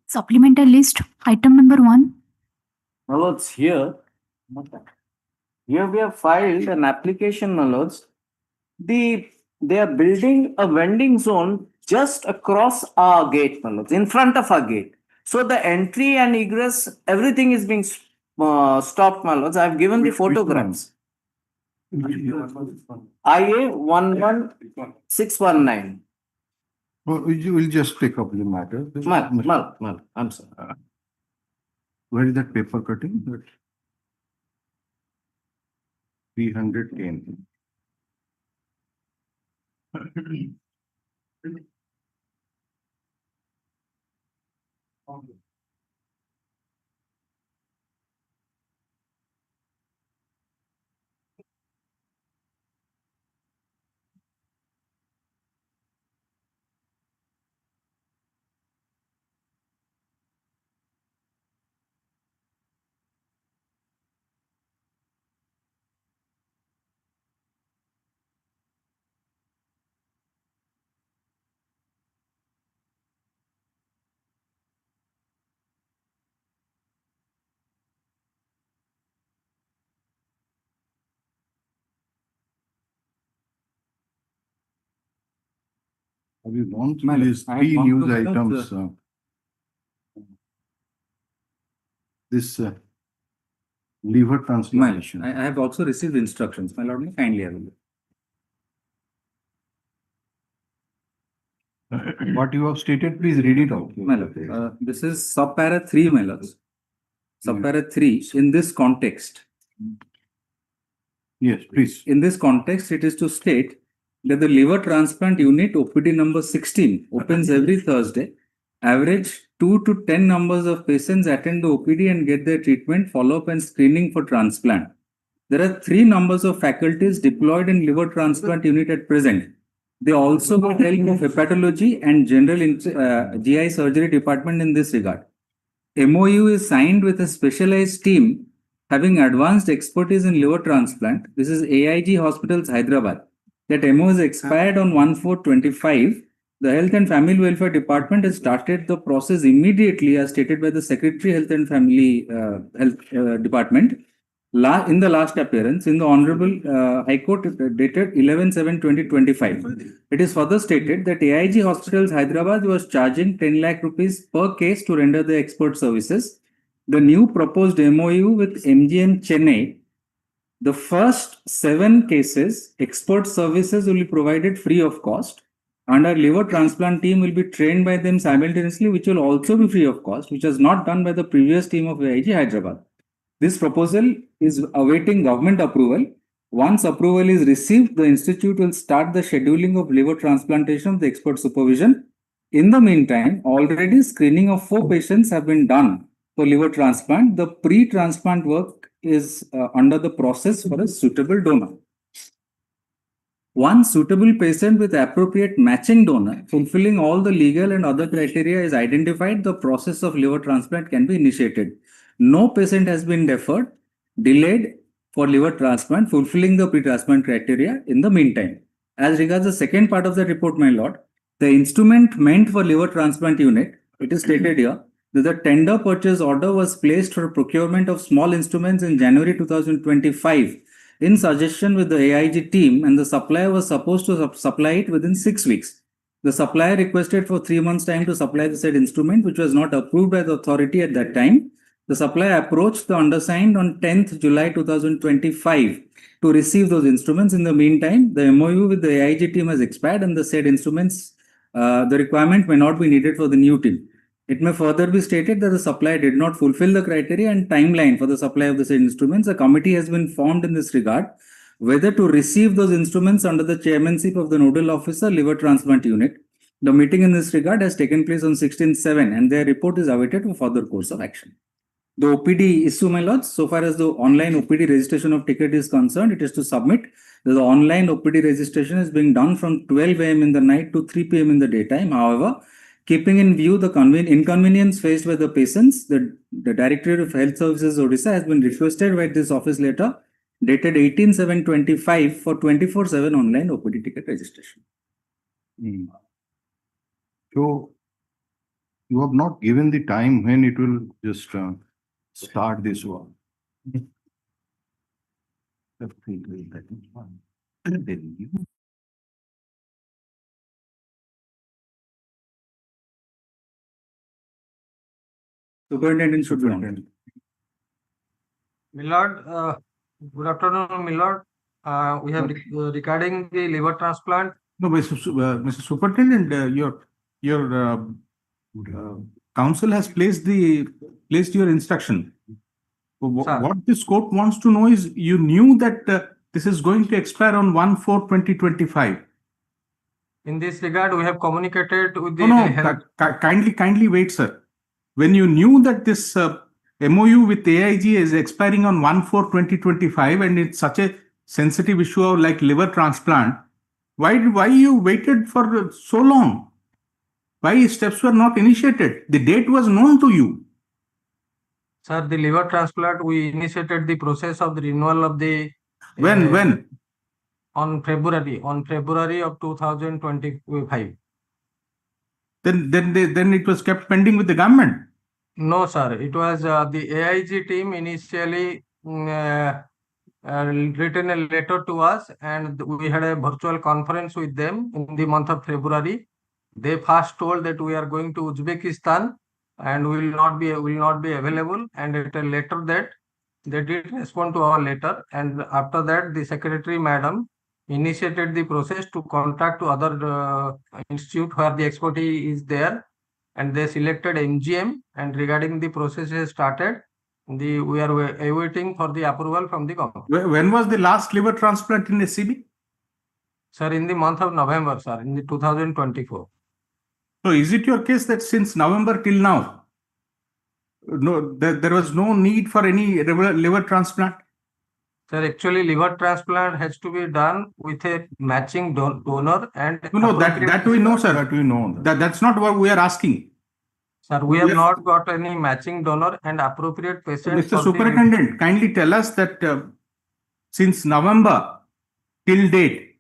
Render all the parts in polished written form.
Supplemental list, item number 1. My lords, here we have filed an application, my lords. They are building a vending zone just across our gate, my lords, in front of our gate. So the entry and egress, everything is being stopped, my lords. I have given the photographs. IA 11619. You will just take up the matter. Mal, I'm sorry. Where is that paper cutting? 310. Have you gone through these three news items? This liver transplantation. I have also received instructions. My lord, may kindly have a look. What you have stated, please read it out. My lord, this is subpara 3, my lords. Subpara 3, in this context. Yes, please. In this context, it is to state that the liver transplant unit OPD number 16 opens every Thursday. Average 2 to 10 numbers of patients attend the OPD and get their treatment, follow-up and screening for transplant. There are 3 numbers of faculties deployed in liver transplant unit at present. They also get help of hepatology and general GI surgery department in this regard. MOU is signed with a specialized team having advanced expertise in liver transplant. This is AIG Hospitals, Hyderabad. That MO is expired on 1/4/25. The Health and Family Welfare Department has started the process immediately as stated by the Secretary Health and Family Department in the last appearance in the Honorable High Court dated 11/7/2025. It is further stated that AIG Hospitals Hyderabad was charging 10 lakh rupees per case to render the expert services. The new proposed MOU with MGM Chennai, the first 7 cases, expert services will be provided free of cost, and our liver transplant team will be trained by them simultaneously, which will also be free of cost, which was not done by the previous team of AIG Hyderabad. This proposal is awaiting government approval. Once approval is received, the institute will start the scheduling of liver transplantation with expert supervision. In the meantime, already screening of 4 patients have been done for liver transplant. The pre-transplant work is under the process for a suitable donor. One suitable patient with appropriate matching donor fulfilling all the legal and other criteria is identified, the process of liver transplant can be initiated. No patient has been deferred, delayed for liver transplant, fulfilling the pre-transplant criteria in the meantime. As regards the second part of the report, my lord, the instrument meant for liver transplant unit, it is stated here that the tender purchase order was placed for procurement of small instruments in January 2025 in suggestion with the AIG team, and the supplier was supposed to supply it within 6 weeks. The supplier requested for 3 months' time to supply the said instrument, which was not approved by the authority at that time. The supplier approached the undersigned on 10th July 2025 to receive those instruments. In the meantime, the MOU with the AIG team has expired, and the said instruments, the requirement may not be needed for the new team. It may further be stated that the supplier did not fulfill the criteria and timeline for the supply of the said instruments. A committee has been formed in this regard, whether to receive those instruments under the chairmanship of the nodal officer, liver transplant unit. The meeting in this regard has taken place on 16/7 and their report is awaited for further course of action. The OPD issue, my lords, so far as the online OPD registration of ticket is concerned, it is to submit that the online OPD registration is being done from 12 a.m. in the night to 3 p.m. in the daytime. However, keeping in view the inconvenience faced by the patients, the Directorate of Health Services Odisha has been requested by this office letter dated 18/7/25 for 24/7 online OPD ticket registration. So you have not given the time when it will just start this one. Superintendent should be on. Millard, good afternoon, Millard. We have regarding the liver transplant. No, Mr. Superintendent, your council has placed your instruction. Sir. What this court wants to know is you knew that this is going to expire on 1/4/2025. In this regard, we have communicated with the No, health. kindly wait, sir. When you knew that this MOU with AIG is expiring on 1/4/2025 and it's such a sensitive issue of like liver transplant, why you waited for so long? Why steps were not initiated? The date was known to you. Sir, the liver transplant, we initiated the process of the renewal of the. When? On February of 2025. Then it was kept pending with the government. No, sir. It was the AIG team initially written a letter to us, and we had a virtual conference with them in the month of February. They first told that we are going to Uzbekistan and will not be available. And at a later that they did respond to our letter, and after that the secretary madam initiated the process to contact to other institute where the expertise is there, and they selected MGM, and regarding the process has started. We are awaiting for the approval from the government. When was the last liver transplant in SCB? Sir, in the month of November, sir, in the 2024. So is it your case that since November till now, there was no need for any liver transplant? Sir, actually liver transplant has to be done with a matching donor and. No, that we know, sir. That we know. That's not what we are asking. Sir, we have not got any matching donor and appropriate patient. Mr. Superintendent, kindly tell us that since November till date,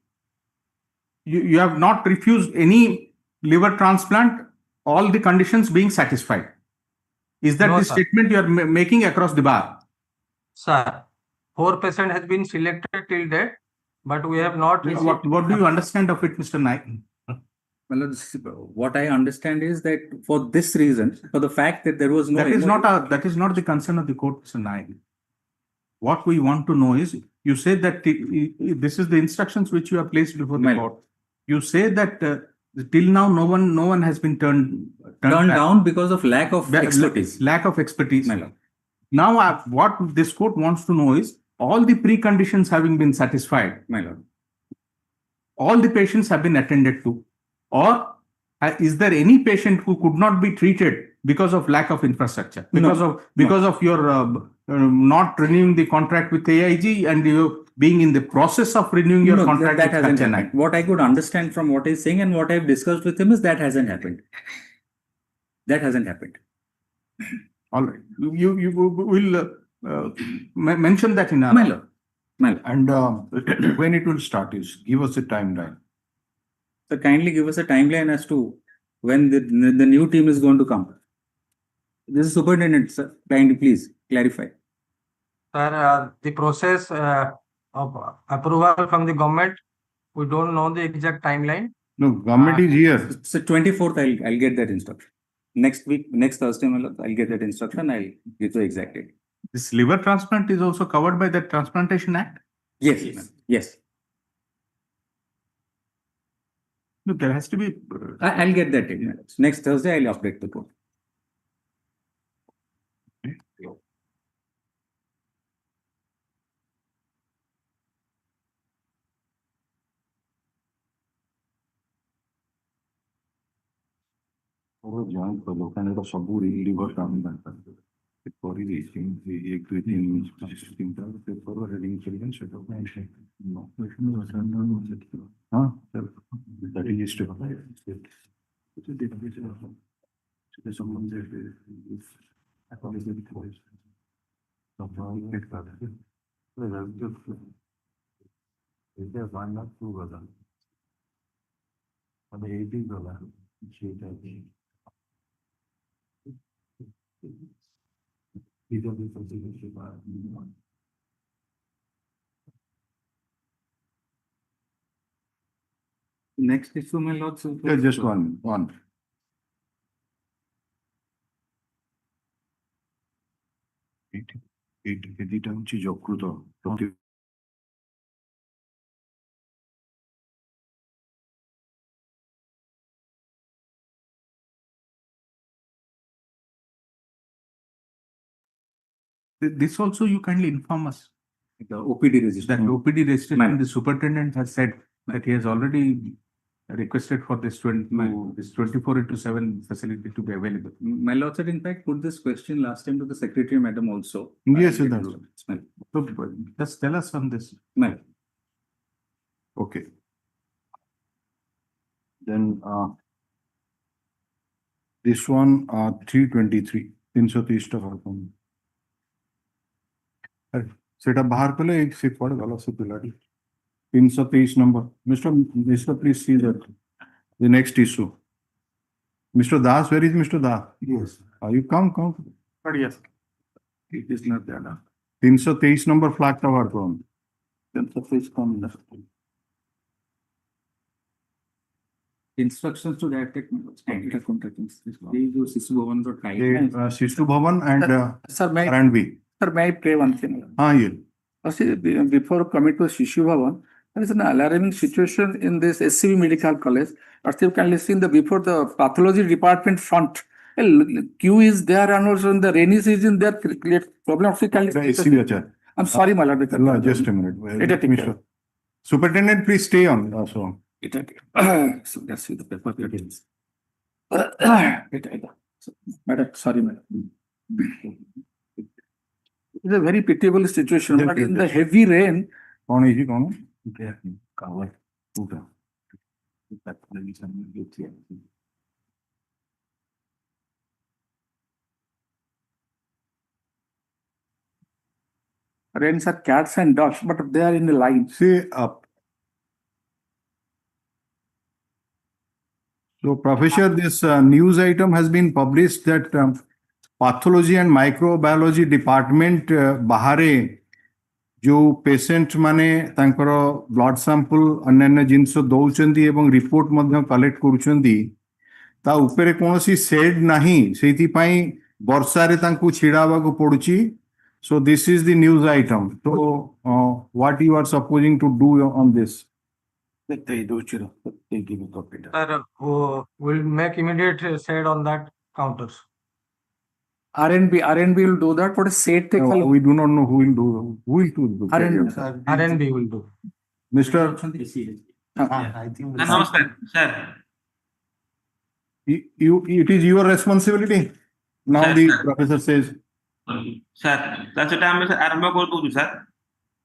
you have not refused any liver transplant, all the conditions being satisfied. Is that No, the sir. statement you are making across the bar? Sir, 4 patients has been selected till date, but we have not received. What do you understand of it, Mr. Naik? Well, what I understand is that for this reason, for the fact that there was no. That is not the concern of the court, Mr. Naik. What we want to know is, you say that this is the instructions which you have placed before the court. You say that till now no one has been turned down because of lack of expertise. Lack of expertise. My lord. Now, what this court wants to know is, all the preconditions having been satisfied, My lord. all the patients have been attended to, or is there any patient who could not be treated because of lack of infrastructure, because of your not renewing the contract with AIG and you being in the process of renewing your contract that with hasn't Chennai? happened. What I could understand from what he's saying and what I've discussed with him is that hasn't happened. That hasn't happened. All right, you will mention that in our. My lord. My lord. And when it will start is, give us a timeline. So kindly give us a timeline as to when the new team is going to come. This is superintendent, sir. Kindly please clarify. Sir, the process of approval from the government, we don't know the exact timeline. No, government is here. So 24th, I'll get that instruction. Next week, next Thursday, my lord, I'll get that instruction. I'll give the exact date. This liver transplant is also covered by the Transplantation Act? Yes. Yes. No, there has to be. I'll get that date. Next Thursday, I'll update the court. Joint କଲ କାରଣ ଏଟା ସବୁ liver transplant କରିଦେଇଛି 1 2 3 ତିନିଟା paper heading କରିକି ସେଟା ହଁ that is history ସେଟା ସମ୍ବନ୍ଧରେ এটা 1 2 গলা মানে 80 গলা সেটা Next issue, my lords. just one এইটা দিটা হচ্ছে যকৃত This also you kindly inform us. The OPD register. That OPD registration, Ma'am. the superintendent has said that he has already requested for this 24/7 facility to be available. My lords had in fact put this question last time to the secretary, madam, also. Yes, sir. Ma'am. So just tell us on this. Ma'am. Okay. Then this one 323 330 টাকা সেটা বাহার করলে সে পড়ে গেল সে পিলাটি 323 number. Mr. Please see that the next issue. Mr. Das, where is Mr. Das? Yes. You come. But yes, It is not there. 323 number flag cover from. Instructions to that take Sahoo Hon'Ble Shishu Bhavan and Sir, may R&B. I pray one thing? Yeah. See, before coming to Shishu Bhavan, there is an alarming situation in this SCB Medical College. As you can listen, before the pathology department front, a queue is there, and also in the rainy season, there create problems. I'm sorry, my lord. No, just a minute. It take Mr. Superintendent, please stay on. So let's see the paper. Madam, sorry, madam. It's a very pitiable situation, but in the heavy rain, कौन है जी कौन? rains are cats and dogs, but they are in the line. See up. So, Professor, this news item has been published that pathology and microbiology department bahare जो patient माने तांकर blood sample अन्य जिनस दौरान एवं report collect करुछंदी ता उपरे कोनोसी shade नाही सेति पई वर्षारे तांकू छिड़ावा को पड़ुची so this is the news item तो what you are supposing to do on this Sir, we'll make immediate shade on that counters. R&B will do that. What is said? we do not know who will do R&B. R&B will do. Mr. Namaskar, sir. It is your responsibility now Sir, the sir. professor says Sir, ସେଟା ଆମେ ଆରମ୍ଭ କରିଦଉଛୁ sir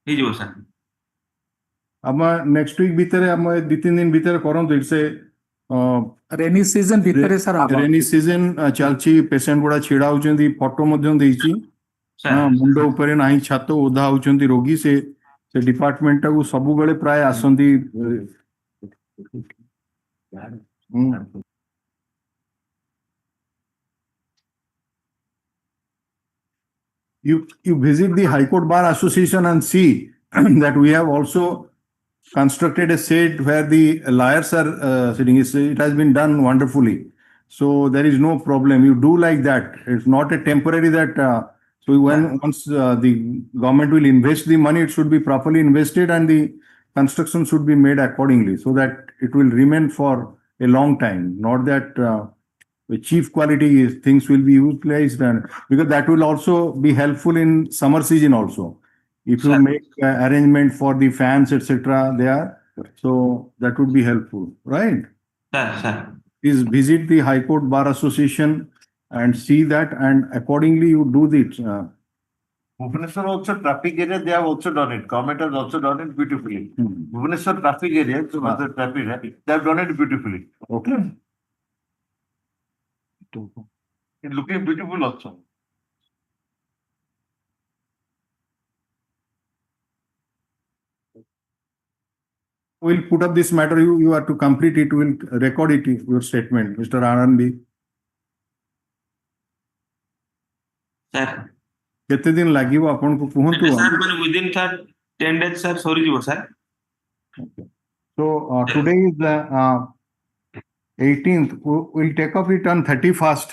ହେଇଯିବ sir ଆମ next week ଭିତରେ ଆମ 2-3 ଦିନ ଭିତରେ କରନ୍ତୁ it's a Rainy season, bhitere sir. Rainy season चालची पेशेंट गुड़ा छिड़ा होचंदी फोटो मध्य देइची ସାର୍ मुंड ऊपर नाही छात ओधा होचंदी रोगी से डिपार्टमेंट को सबु बेले प्राय आसंदी you visit the High Court Bar Association and see that we have also constructed a shade where the lawyers are sitting. It has been done wonderfully. So there is no problem. You do like that. It's not a temporary that. So once the government will invest the money, it should be properly invested and the construction should be made accordingly so that it will remain for a long time. Not that the cheap quality things will be utilized and because that will also be helpful in summer season also. If you Sir. make arrangement for the fans, etc., there, so that would be helpful, right? sir is visit the High Court Bar Association and see that, and accordingly you do it. Bhubaneswar also traffic area, they have also done it. Government has also done it beautifully. Hmm. Bhubaneswar traffic area, so the traffic area, they have done it beautifully. Okay. It's looking beautiful also. We'll put up this matter. You are to complete it. We'll record it, your statement, Mr. Anand. sir. କେତେ ଦିନ ଲାଗିବ ଆପଣଙ୍କୁ କୁହନ୍ତୁ? Sir, but within sir 10 days sir ସରିଯିବ sir. So today is the 18th. We'll take up it on 31st.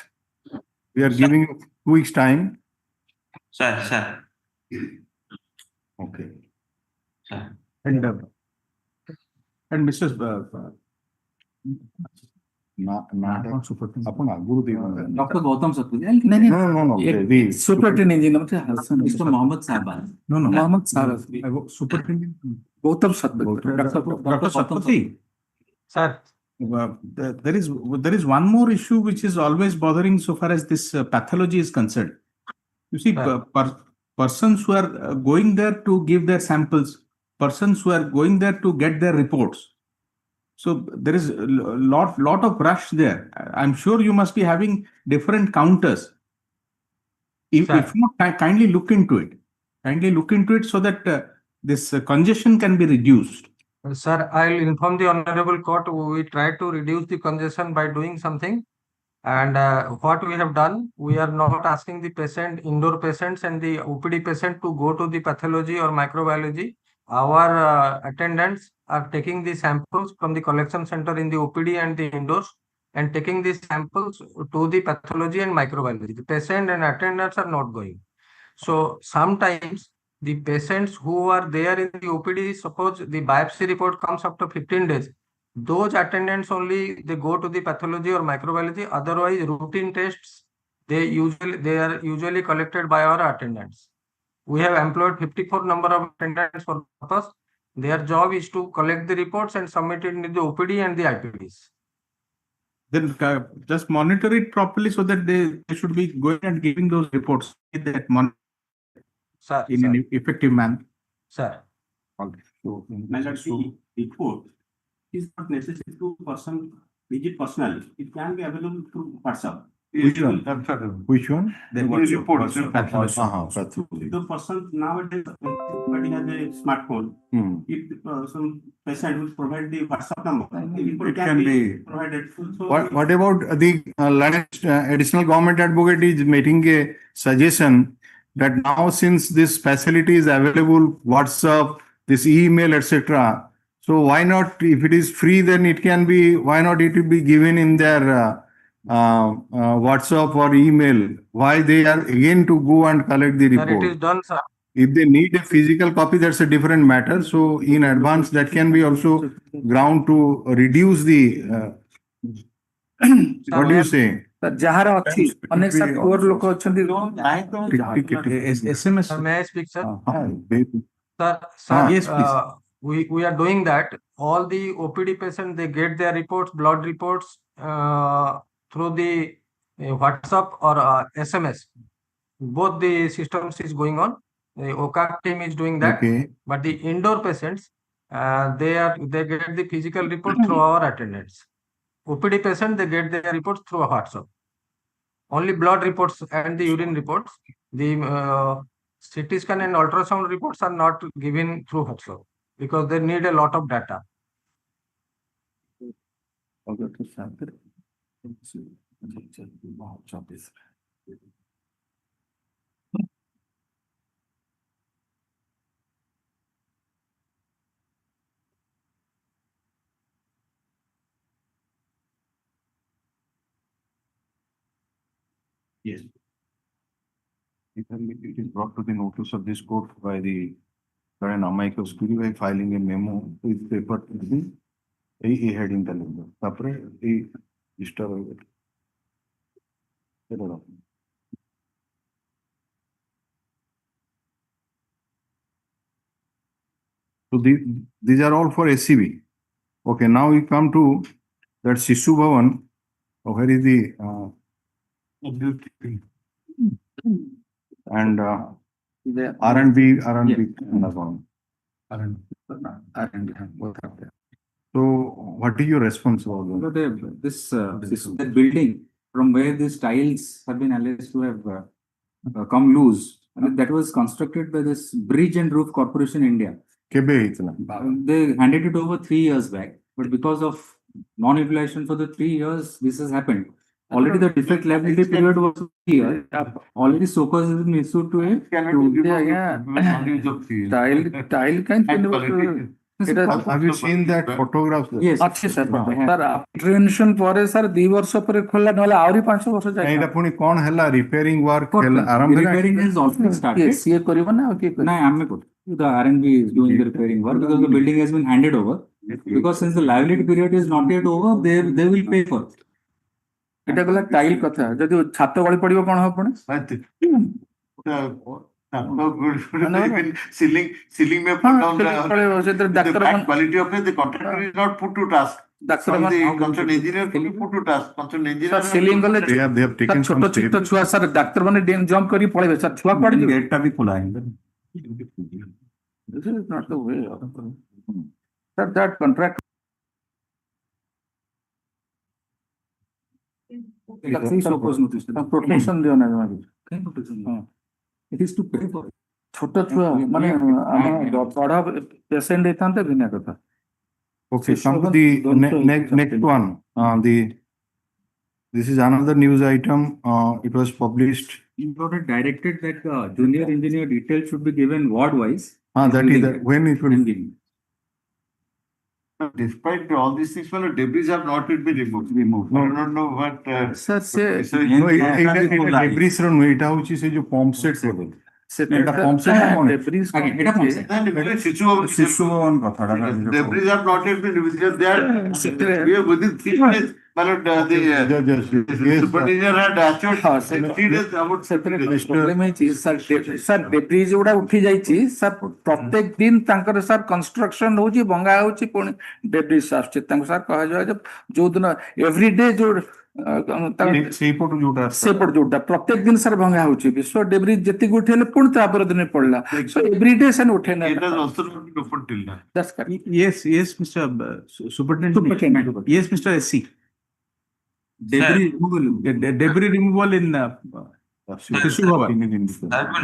We are giving you 2 weeks time. Sir. Okay. Sir. And Mr. आपण आगुरू देऊ. Dr. Gautam Satpathy. No. The Superintendent engineer Mr. Mohammed Saban. No. Mohammed Saraf. Superintendent. Gautam Satpathy. Dr. Satpathy. Sir, there is one more issue which is always bothering so far as this pathology is concerned. You see, persons who are going there to give their samples, persons who are going there to get their reports. So there is a lot of rush there. I'm sure you must be having different counters. If not, kindly look into it. Kindly look into it so that this congestion can be reduced. sir, I'll inform the honorable court. We try to reduce the congestion by doing something. And what we have done, we are not asking the patient, indoor patients and the OPD patient to go to the pathology or microbiology. Our attendants are taking the samples from the collection center in the OPD and the indoors and taking these samples to the pathology and microbiology. The patient and attendants are not going. So sometimes the patients who are there in the OPD, suppose the biopsy report comes after 15 days, those attendants only they go to the pathology or microbiology. Otherwise, routine tests they are usually collected by our attendants. We have employed 54 number of attendants for purpose. Their job is to collect the reports and submit it in the OPD and the IPDs. Then just monitor it properly so that they should be going and giving those reports in an effective manner. Sir. So, report is not necessary to visit personally. It can be available through WhatsApp. Which one? The report. Pathology. The person nowadays everybody has a smartphone. If some patient will provide the WhatsApp number, It can be provided. So what about the additional government advocate is making a suggestion that now since this facility is available, WhatsApp, this email, etc. So why not, if it is free, then it can be, why not it will be given in their WhatsApp or email? Why they are again to go and collect the report? Sir, it is done, sir. If they need a physical copy, that's a different matter. So in advance, that can be also ground to reduce the. What do you say? ଯାହାର ଅଛି ଅନେକ sir ପୁଅର ଲୋକ ଅଛନ୍ତି SMS. May I speak, sir? Sir, Sir, yes, please. We are doing that. All the OPD patients, they get their reports, blood reports through the WhatsApp or SMS. Both the systems is going on. The OCA team is doing that. Okay. But the indoor patients, they get the physical report through our attendants. OPD patient, they get their reports through WhatsApp. Only blood reports and the urine reports. The CT scan and ultrasound reports are not given through WhatsApp because they need a lot of data. Yes. It is brought to the notice of this court by the current amicus curiae by filing a memo with paper to the a heading the number. A disturb. So these are all for SCB. Okay, now we come to that Shishu Bhavan. where is the and R&B account. both are there. So what is your response about So that? the building from where these tiles have been alleged to have come loose, and that was constructed by this Bridge and Roof Corporation India. Kebe ହେଇଥିଲା? They handed it over 3 years back, but because of non-utilization for the 3 years, this has happened. Already the defect liability period was 3 years. Already SOCOS has been issued to it. Tile can Have you seen that photograph? Yes. अच्छे sir intervention पर sir 2 वर्ष पर खोला नले आउरी 5 वर्ष जाय ଏଇଟା ପୁଣି କଣ ହେଲା ରିପେୟାରିଂ ୱାର୍କ ଆରମ୍ଭ ହେଲା? Repairing has also started. Yes, ये करिबो ना और के No, I'm not. The R&B is doing the repairing work because the building has been handed over. Because since the liability period is not yet over, they will pay for it. एटा गला tile कथा जदि छात गଳି पड़िबो कोन हो पण Ceiling may put down the bad quality of it, the contractor is not put to task. Doctor The concerned engineer will be put to task. Concerned engineer. Sir selling गले They have taken some छोटो steps. छोटो छुआ sir doctor माने jump करी पळेबे sir छुआ पड़ जे gate टा भी खुला है This is not the way. Sir, that contract. Protection दियो ना जमा It is to pay for it. छोटो छुआ माने हम बड़ा पेशेंट एथांते बिना कथा Okay, come to the next one. This is another news item. It was published. You got it directed that junior engineer details should be given ward wise. That is when it will be. Despite all these things, well, debris have not yet been removed. I don't know what. Sir, say No, debris ron eta hochi se jo pump set level. Eta pump set na mon. debris Shishu bhavan katha Debris have not yet been removed. They are we are within 3 days. But the superintendent had assured 3 days about problem है sir debris गुड़ा उठी जाइछि sir प्रत्येक दिन तांकर sir construction होछि भंगा होछि पुणी डेब्रिज आछे तांको सर कहा जाय जो दिन एवरीडे जो सेपट जोटा सेपट जोटा प्रत्येक दिन सर भंगा होछि विश्व डेब्रिज जति उठेले पुणी तापर दिन पड़ला सो एवरीडे सन उठे ना it has also not been opened till now. that's correct Yes, Mr. Superintendent. Yes, Mr. SC. Debris removal in Sahoo Hon'Ble.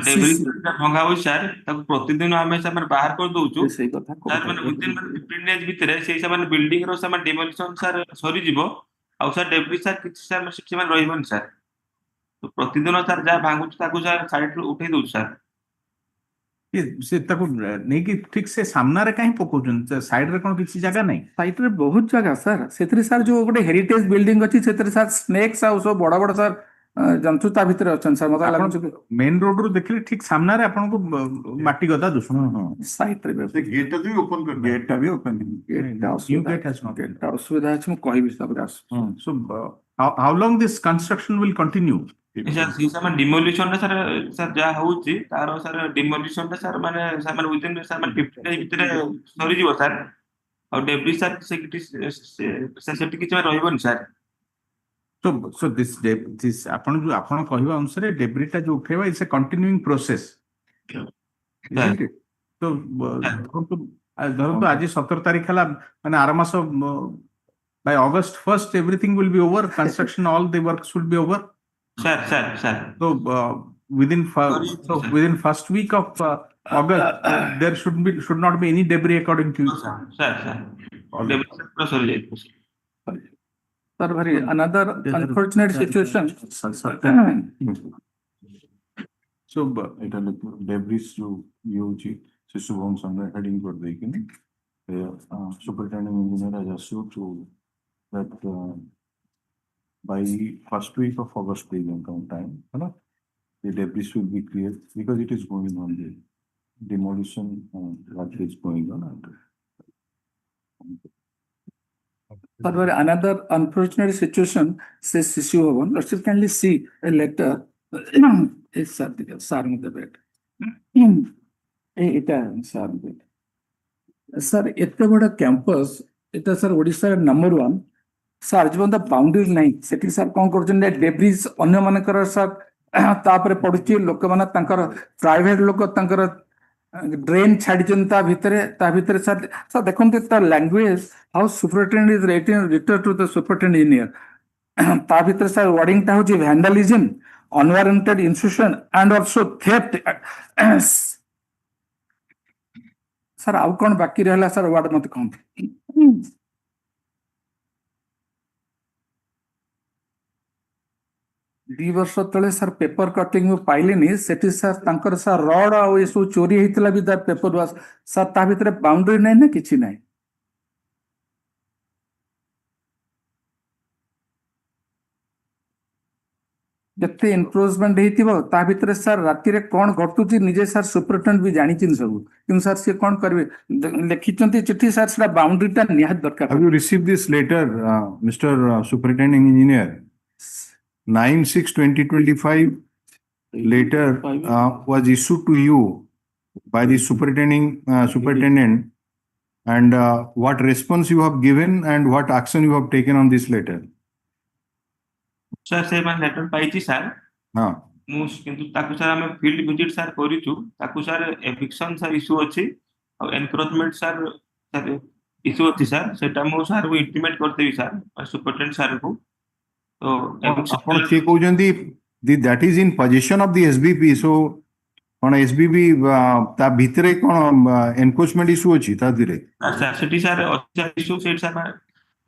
ଡେବ୍ରିଜ ଭଙ୍ଗା ହଉଛି ସାର୍ ତାକୁ ପ୍ରତିଦିନ ଆମେ ସେମାନେ ବାହାର କରିଦଉଛୁ ସେଇ କଥା ସାର୍ ମାନେ ୱିଦିନ 15 ଡେଜ୍ ଭିତରେ ସେଇ ସେମାନେ ବିଲ୍ଡିଂ ର ସେମାନେ ଡିମୋଲିସନ ସାର୍ ସରିଯିବ ଆଉ ସାର୍ ଡେବ୍ରିଜ ସାର୍ କିଛି ସାର୍ ସେଠି ସେମାନେ ରହିବନି ସାର୍ ତ ପ୍ରତିଦିନ ସାର୍ ଯାହା ଭାଙ୍ଗୁଛୁ ତାକୁ ସାର୍ ସାଇଡରୁ ଉଠେଇ ଦଉଛୁ ସାର୍ ସେ ତାକୁ ନେଇକି ଠିକ ସେ ସାମ୍ନାରେ କାହିଁ ପକଉଛନ୍ତି ସାଇଡରେ କଣ କିଛି ଜାଗା ନାହିଁ साइट रे बहुत जगह सर सेतरे सर जो गोटे हेरिटेज बिल्डिंग अछि सेतरे सर स्नेक्स आ सब बड़ा बड़ा सर जंतु ता भीतर अछन सर मत लागु मेन रोड ରୁ ଦେଖିଲେ ଠିକ ସାମ୍ନାରେ ଆପଣଙ୍କୁ ମାଟି ଗଦା ଦୁଶୁନ साइट रे The gate has been open करना. गेट टा भी open new gate has not gate असुविधा अछि म कहि बिस्तार आस so how long this construction will continue sir ସେଇ ସେମାନେ ଡିମୋଲିସନ ସାର୍ ସାର୍ ଯାହା ହଉଛି ତାର ସାର୍ ଡିମୋଲିସନ ସାର୍ ମାନେ ସେମାନେ ୱିଦିନ ସାର୍ ମାନେ 15 ଡେଜ୍ ଭିତରେ ସରିଯିବ ସାର୍ ଆଉ ଡେବ୍ରିଜ ସାର୍ ସେଠି କିଛି ରହିବନି ସାର୍ so this ଆପଣ ଯୋଉ ଆପଣ କହିବା ଅନୁସାରେ ଡେବ୍ରି ଟା ଯୋଉ ଉଠେଇବା ଇଟ୍ସ ଏ କଣ୍ଟିନ୍ୟୁଇଂ ପ୍ରୋସେସ ତ ଧରନ୍ତୁ ଆଜି 17 ତାରିଖ ହେଲା ମାନେ ଆର ମାସ by August 1st everything will be over construction all the works will be over sir so within first week of August there should not be any debris according to you sir debris sir sorry sir very another unfortunate situation so eta debris जो ये होची से शुभम संगे heading कर देकिन superintendent engineer has assured to that by first week of August they can come time the debris will be cleared because it is going on the demolition work is going on but very another unfortunate situation says Sahoo Hon'Ble let's kindly see a letter is sir with the bed eta sir एते बड़ा campus एटा sir Odisha number 1 sir ଯେପର୍ଯ୍ୟନ୍ତ boundary ନାହିଁ ସେଠି sir କଣ କରୁଛନ୍ତି ଡେବ୍ରିଜ ଅନ୍ୟମାନଙ୍କର sir ତାପରେ ପଡୁଛି ଲୋକମାନେ ତାଙ୍କର ପ୍ରାଇଭେଟ ଲୋକ ତାଙ୍କର ଡ୍ରେନ୍ ଛାଡିଛନ୍ତି ତା ଭିତରେ ସାର୍ ସାର୍ ଦେଖନ୍ତୁ ତା language how superintendent is return to the superintendent engineer ତା ଭିତରେ ସାର୍ ୱାର୍ଡିଂଟା ହଉଛି ଭ୍ୟାଣ୍ଡାଲିଜମ ଅନୱାରେଣ୍ଟେଡ ଇନ୍ସୁସନ ଆଣ୍ଡ ଅଲସୋ ଥେଫ୍ଟ ସାର୍ ଆଉ କଣ ବାକି ରହିଲା ସାର୍ ୱାର୍ଡ ମତେ କହନ୍ତୁ 2 ବର୍ଷ ତଳେ ସାର୍ ପେପର କଟିଂ ମୁଁ ପାଇଲିନି ସେଠି ସାର୍ ତାଙ୍କର ସାର୍ ରଡ ଆଉ ଏସବୁ ଚୋରି ହେଇଥିଲା ବି ତାର ପେପର ୱାସ୍ ସାର୍ ତା ଭିତରେ ବାଉଣ୍ଡରୀ ନାହିଁ ନା କିଛି ନାହିଁ ଯେତେ ଏନକ୍ରୋଚମେଣ୍ଟ ହେଇଥିବ ତା ଭିତରେ ସାର୍ ରାତିରେ କଣ ଘଟୁଛି ନିଜେ ସାର୍ ସୁପରିଟେଣ୍ଡେଣ୍ଟ ବି ଜାଣିଛନ୍ତି ସବୁ କିନ୍ତୁ ସାର୍ ସିଏ କଣ କରିବେ ଲେଖିଛନ୍ତି ଚିଠି ସାର୍ ସେଟା ବାଉଣ୍ଡରୀଟା ନିହାତି ଦରକାର Have you received this letter, Mr. Superintending Engineer? 9/6/2025 letter was issued to you by the superintendent, and what response you have given and what action you have taken on this letter? Sir ସେ ମାନେ letter ପାଇଛି sir हाँ, ମୁଁ କିନ୍ତୁ ତାକୁ sir ଆମେ field visit sir କରିଛୁ ତାକୁ ସାର୍ ଏଭିକ୍ସନ ସାର୍ ଇସ୍ୟୁ ଅଛି ଆଉ ଏନକ୍ରୋଚମେଣ୍ଟ ସାର୍ ଇସ୍ୟୁ ଅଛି ସାର୍ ସେଟା ମୁଁ ସାର୍କୁ ଇଣ୍ଟିମେଟ୍ କରିଦେବି ସାର୍ ସୁପରିଟେଣ୍ଡେଣ୍ଟ ସାର୍କୁ ତ ଆପଣ କିଏ କହୁଛନ୍ତି that is in possession of the SBP, so କଣ SBP ତା ଭିତରେ କଣ encroachment issue ଅଛି ତା ଭିତରେ? ସାର୍ ସେଠି ସାର୍ ଅଛି ଇସ୍ୟୁ ସେଇଠି ସାର୍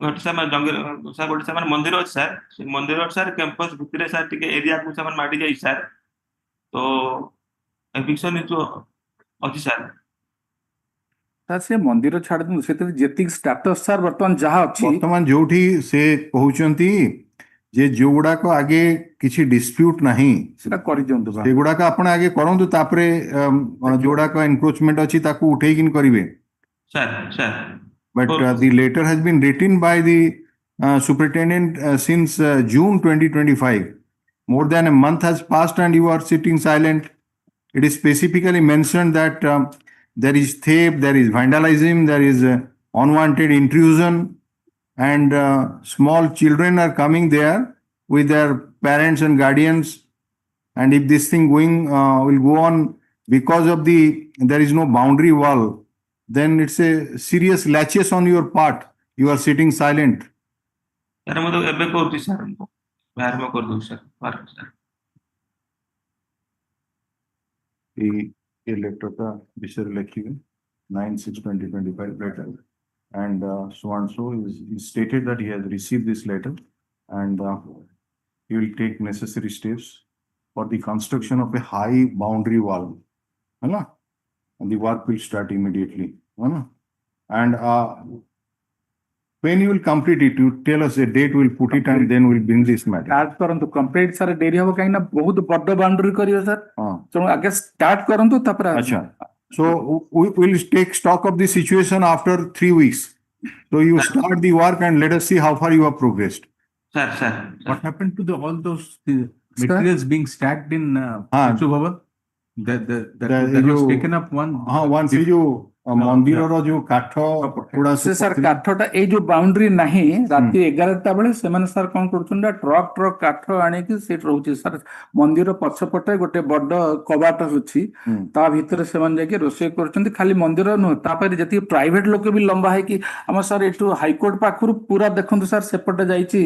ଗୋଟେ ସାର୍ ଜଙ୍ଗଲ ସାର୍ ଗୋଟେ ସାର୍ ମନ୍ଦିର ଅଛି ସାର୍ ସେ ମନ୍ଦିର ସାର୍ କ୍ୟାମ୍ପସ ଭିତରେ ସାର୍ ଟିକେ ଏରିଆକୁ ସେମାନେ ମାଡି ଯାଇଛି ସାର୍ ତ ଏଭିକ୍ସନ ଇସ୍ୟୁ ଅଛି ସାର୍ ସାର୍ ସେ ମନ୍ଦିର ଛାଡି ଦିଅନ୍ତୁ ସେଥିରେ ଯେତିକି ଷ୍ଟାଟସ ସାର୍ ବର୍ତ୍ତମାନ ଯାହା ଅଛି ବର୍ତ୍ତମାନ ଯୋଉଠି ସେ କହୁଛନ୍ତି ଯେ ଯୋଉଗୁଡାକ ଆଗେ କିଛି ଡିସ୍ପ୍ୟୁଟ ନାହିଁ ସେଟା କରିଦିଅନ୍ତୁ ବା। ସେଗୁଡାକ ଆପଣ ଆଗେ କରନ୍ତୁ ତାପରେ ଯୋଉଗୁଡାକ ଏନକ୍ରୋଚମେଣ୍ଟ ଅଛି ତାକୁ ଉଠେଇକିନି କରିବେ sir sir but the letter has been written by the superintendent since June 2025. More than a month has passed and you are sitting silent. It is specifically mentioned that there is theft, there is vandalism, there is unwanted intrusion, and small children are coming there with their parents and guardians. And if this thing will go on because of there is no boundary wall, then it's a serious laches on your part. You are sitting silent. Sir ମୁଁ ତ ଏବେ କରୁଛି sir ଆରମ୍ଭ କରିଦେଉଛି sir sir ये letter का विषय लिखिए 9/6/2025 letter, and so and so is stated that he has received this letter and he will take necessary steps for the construction of a high boundary wall, है ना? And the work will start immediately, है ना? And when you will complete it, you tell us a date, we'll put it and then we'll bring this matter. Start करନ୍ତୁ complete sir डेरी हबो काहे ना बहुत बड़ बाउंड्री करियो सर हाँ, तेणु आगे स्टार्ट करନ୍ତୁ तापर अच्छा. So we will take stock of the situation after 3 weeks. So you start the work and let us see how far you have progressed. Sir sir What happened to all those materials being stacked in Shiv Bhavan? That was taken up one. हाँ, once ये जो मंदिरର जो କାଠ ଗୁଡା से sir କାଠଟା ଏଇ ଯୋଉ boundary ନାହିଁ ରାତି 11ଟା ବେଳେ ସେମାନେ ସାର୍ କଣ କରୁଛନ୍ତି ଟ୍ରକ୍ କାଠ ଆଣିକି ସେଠି ରହୁଛି ସାର୍ ମନ୍ଦିର ପଛପଟେ ଗୋଟେ ବଡ କବାଟ ଅଛି ତା ଭିତରେ ସେମାନେ ଯାଇକି ରୋଷେଇ କରୁଛନ୍ତି ଖାଲି ମନ୍ଦିର ନୁହଁ ତାପରେ ଯେତିକି ପ୍ରାଇଭେଟ ଲୋକ ବି ଲମ୍ବା ହେଇକି ଆମ ସାର୍ ଏଠୁ ହାଇକୋର୍ଟ ପାଖରୁ ପୁରା ଦେଖନ୍ତୁ ସାର୍ ସେପଟେ ଯାଇଛି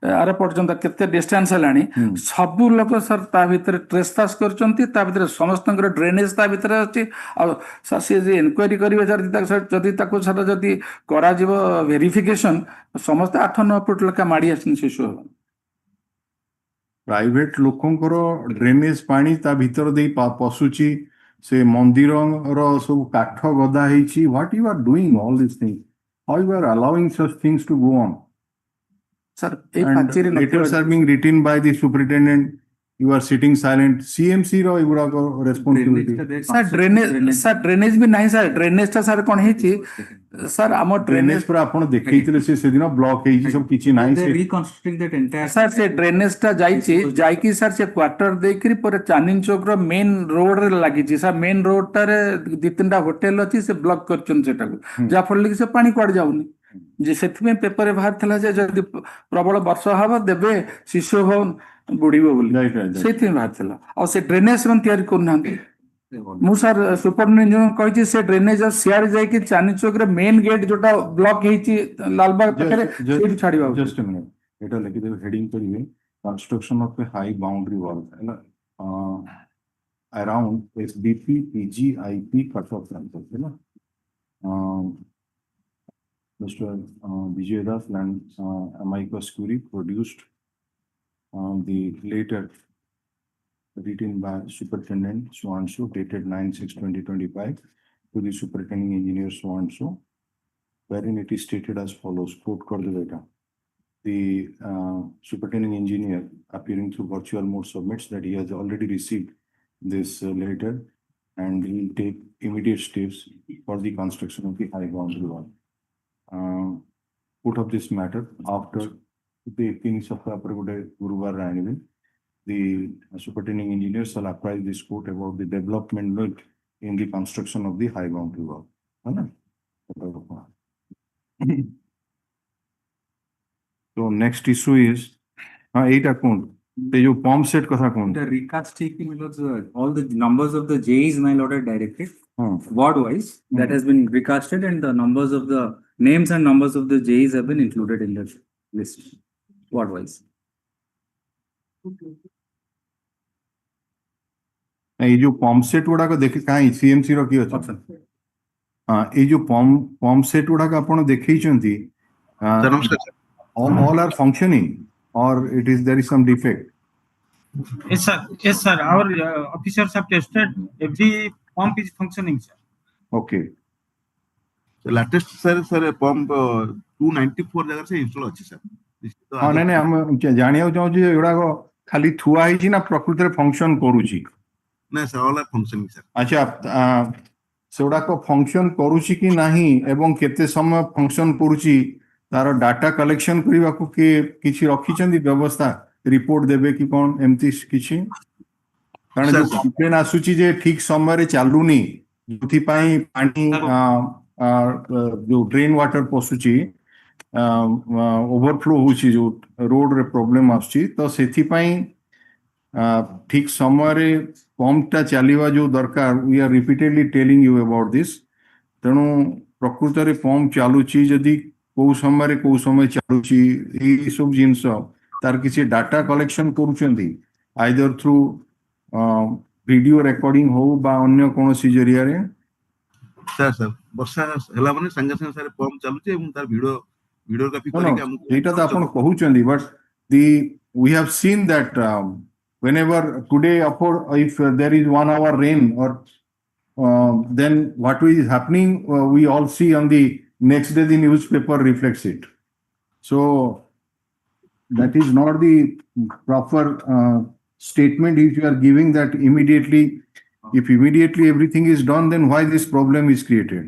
ଆର ପର୍ଯ୍ୟନ୍ତ କେତେ ଡିଷ୍ଟାନ୍ସ ହେଲାଣି ସବୁ ଲୋକ ସାର୍ ତା ଭିତରେ ଟ୍ରେସପାସ କରୁଛନ୍ତି ତା ଭିତରେ ସମସ୍ତଙ୍କର ଡ୍ରେନେଜ ତା ଭିତରେ ଅଛି ଆଉ ସାର୍ ସିଏ ଯେ ଏନକ୍ୱାରି କରିବେ ଯଦି ତାକୁ ସାର୍ ଯଦି କରାଯିବ ଭେରିଫିକେସନ ସମସ୍ତେ 8-9 ଫୁଟ ଲେଖା ମାଡି ଆସିନି ଶିଶୁ ହବ ପ୍ରାଇଭେଟ ଲୋକଙ୍କର ଡ୍ରେନେଜ ପାଣି ତା ଭିତର ଦେଇ ପଶୁଛି ସେ ମନ୍ଦିରର ସବୁ କାଠ ଗଦା ହେଇଛି what you are doing all these things, how you are allowing such things to go on? Sir, एक And पाचेरी letters are being written by the superintendent. You are sitting silent. CMC ର ଏଗୁଡାକ responsibility. ସାର୍ ଡ୍ରେନେଜ ବି ନାହିଁ sir drainage ଟା sir କଣ ହେଇଛି sir ଆମ drainage ପୁରା ଆପଣ ଦେଖେଇଥିଲେ ସେଦିନ ବ୍ଲକ ହେଇଛି ସବୁ କିଛି ନାହିଁ ସେ reconstructing that entire. ସାର୍ ସେ ଡ୍ରେନେଜ ଟା ଯାଇକି ସାର୍ ସେ କ୍ୱାର୍ଟର ଦେଇକିରି ପରେ ଚାନ୍ଦିନୀ ଚୌକର ମେନ୍ ରୋଡ ରେ ଲାଗିଛି ସାର୍ ମେନ୍ ରୋଡ ଟାରେ 2-3ଟା ହୋଟେଲ ଅଛି ସେ ବ୍ଲକ କରିଛନ୍ତି ସେଟାକୁ ଯାହାଫଳରେ କି ସେ ପାଣି କୁଆଡେ ଯାଉନି जे सेथिमे पेपर बाहर थला जे जदि प्रबल वर्षा हवा देबे शिशु भवन बुड़ीबो बोली Right, right, right. सेथि बाहर थला और से ड्रेनेज मन तयार करनांती मु सर सुपरइंटेंडेंट कहि से ड्रेनेज सियार जाय कि चानी चौक रे मेन गेट जोटा ब्लॉक हेची लालबाग पाखरे सेठी छाड़ीबा Just a minute. এটা লিখে দেবে হেডিং করিবে construction of a high boundary wall ହେଲା around SBP PGIP cut off center ହେଲା Mr. Vijay Das and amicus curiae produced the later written by Superintendent so-and-so dated 9/6/2025 to the Superintending Engineer so-and-so, wherein it is stated as follows, quote kar do beta. The Superintending Engineer appearing through virtual mode submits that he has already received this letter and he will take immediate steps for the construction of the high boundary wall. Put of this matter after the finish of the Guruvar annual. The superintending engineer shall apprise this court about the development made in the construction of the high boundary wall. So next issue is 8 account. The pump set kotha account. The recast taking was all the numbers of the J's my lord are directed ward wise that has been recasted and the numbers of the names and numbers of the J's have been included in the list ward wise. এই যে pomp set গুড়াক দেখি কাই CMC র কি আছে এই যে pomp set গুড়াক আপন দেখাইছন্তি all are functioning or it is there is some defect. Yes sir, our officers have tested every pump is functioning sir. Okay. The latest sir pump 294 जगह से install अछि सर हां नहीं हम जानियो चाहू जे एडा खाली थुआ हिची ना प्रकृति रे फंक्शन करूची नहीं sir all are functioning sir अच्छा सेउडा को फंक्शन करूची कि नाही एवं केते समय फंक्शन करूची तार डाटा कलेक्शन करबा को के किछि रखिचंदी व्यवस्था रिपोर्ट देबे कि कोन एमती किछि कारण जो कंप्लेन आसुची जे ठीक समय रे चालुनी जुथि पाई पानी जो ड्रेन वाटर पसुची ओवरफ्लो होची जो रोड रे प्रॉब्लम आसुची तो सेथि पाई ठीक समय रे पंपटा चलिवा जो दरकार we are repeatedly telling you about this तेणु प्रकृत रे पंप चालुची जदि को समय चालुची ए सब जिंस तार किसी डाटा कलेक्शन करूचंदी आइदर थ्रू वीडियो रिकॉर्डिंग हो बा अन्य कोनोसी जरिया रे सर वर्षा हला माने संगे संगे सर पंप चालुची एवं तार वीडियोग्राफी करिके हम एटा तो आपण कहउचंदी but we have seen that whenever today if there is 1 hour rain or then what is happening we all see on the next day the newspaper reflects it. So that is not the proper statement if you are giving that immediately. If immediately everything is done, then why this problem is created?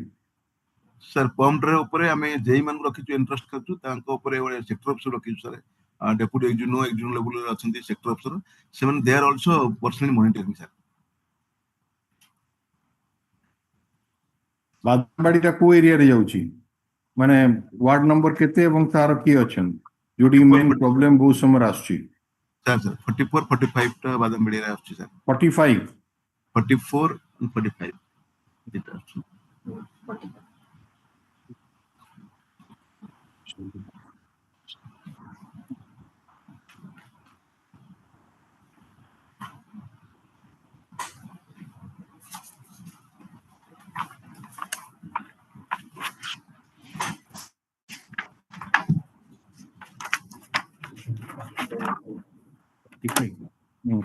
Sir pump रे ऊपर हमें JEE मान रखिछु interest करछु तांको ऊपर sector officer रखिछु sir deputy एक्जिनो level रे अछंती sector officer seven they are also personally monitoring sir बादबाड़ीटा को एरिया रे जाउची माने वार्ड नंबर केते एवं तार की अछन जोडी मेन प्रॉब्लम बहुत समय आछी सर 44 45 टा बादबाड़ी रे आछी सर 45 44 and 45 it आछी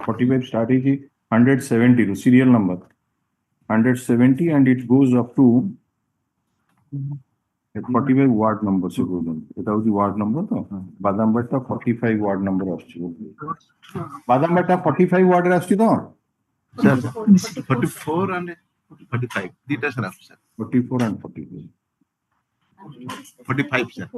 Forty-five strategy 170 to serial number 170 and it goes up to 45 ward number se goes on eta hoji ward number to badambata 45 ward number aschi badambata 45 ward re aschi to sir 44 and 45 dita sir 44 and 45 45 sir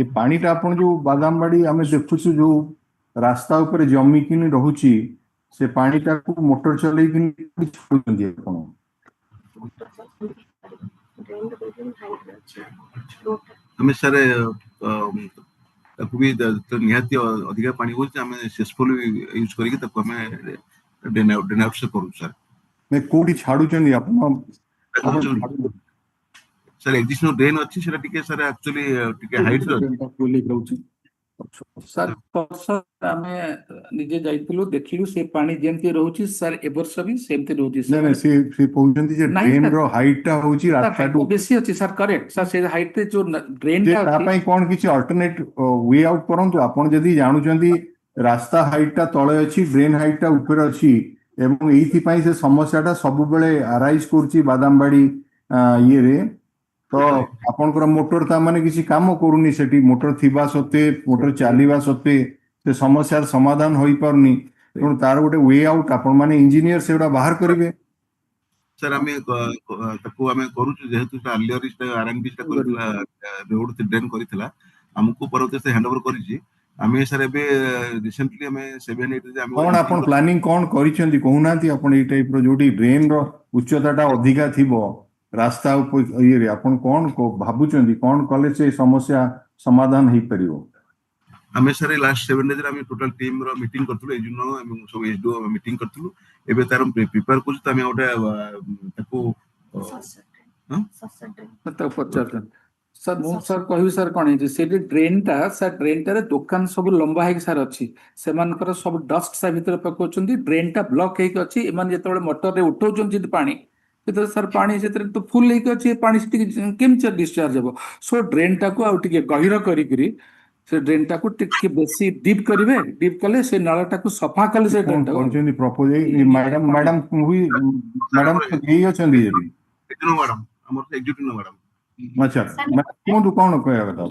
ये पानीटा आपण जो बादामबाड़ी आमे देखुछु जो रास्ता ऊपर जमिकिन रहुची से पानीटा को motor चलेकिन छाडुचंदी आपण ଆମେ ସାର୍ ତାକୁ ବି ନିହାତି ଅଧିକା ପାଣି ହଉଛି ଆମେ ସେସଫୁଲି ୟୁଜ କରିକି ତାକୁ ଆମେ ଡ୍ରେନ୍ ଆଉଟ୍ ସେ କରୁଛୁ ସାର୍। मैं कोठी छाडुचंदी आपण ସାର୍ ଏକ୍ଜିଷ୍ଟେନ୍ସ ଡ୍ରେନ୍ ଅଛି ସେଟା ଟିକେ ସାର୍ ଆକ୍ଚୁଆଲି ଟିକେ ହାଇଟ୍ ରେ ଅଛି। ସାର୍ ଆମେ ନିଜେ ଯାଇଥିଲୁ ଦେଖିଲୁ ସେ ପାଣି ଯେମିତି ରହୁଛି ସାର୍ ଏ ବର୍ଷ ବି ସେମିତି ରହୁଛି। नहीं नहीं से कहउचंदी जे ड्रेन रो हाइट टा होची रास्ता टू बेसी अछि सर करेक्ट सर से हाइट रे जो ड्रेन टा ता पई कोन किछि अल्टरनेट वे आउट करंतु आपण जदी जानुचंदी रास्ता हाइट टा तळे अछि ड्रेन हाइट टा ऊपर अछि एवं एथि पई से समस्या टा सब बेले अराइज करछि बादामबाड़ी ये रे तो आपनकर मोटर ता माने किछि काम करूनी सेठी मोटर थिबा सत्ते मोटर चालीबा सत्ते से समस्यार समाधान होई परनी तेणु तार गोटे वे आउट आपण माने इंजीनियर सेटा बाहर करिवे। सर आमे ताको आमे करूछु जेहेतु अर्लियर इस आरएनबी ता करथिला रोड से ड्रेन करथिला हमको परते से हैंडओवर करिछि आमे सर एबे रिसेंटली आमे 7 8 जे आमे कोन आपण प्लानिंग कोन करिसेंती कहउनांती आपण ए टाइप रो जोडी ड्रेन रो उच्चताटा अधिका थिबो रास्ता ऊपर ये रे आपण कोन को भाबुचंदी कोन कले से समस्या समाधान हेई परियो। आमे सर लास्ट 7 डेज रे आमे टोटल टीम रो मीटिंग करथुलो एजुनो एवं सब एसडीओ मीटिंग करथुलो एबे तार प्रिपेयर करछु त आमे ओटा ताको सर मु सर कहबी सर कोन से ड्रेन टा रे दुकान सब लंबा है सर अछि से मानकर सब डस्ट सा भीतर पकोचंदी ड्रेन टा ब्लॉक है अछि एमान जेतबे मोटर रे उठौचंदी पानी तो सर पानी से तो फुल लेके अच्छे पानी से केम डिस्चार्ज हो सो ड्रेन टा को आउट गहिर करी से ड्रेन टा को टिके बेसी डीप करिवे डीप कले से नाला टा को सफा कले से ड्रेन टा करछंदी प्रपोजल मैडम मैडम हुई मैडम यही अछंदी यदि एजुनो मैडम हमर एग्जीक्यूटिव मैडम अच्छा मैं कोन कोन कहया कथा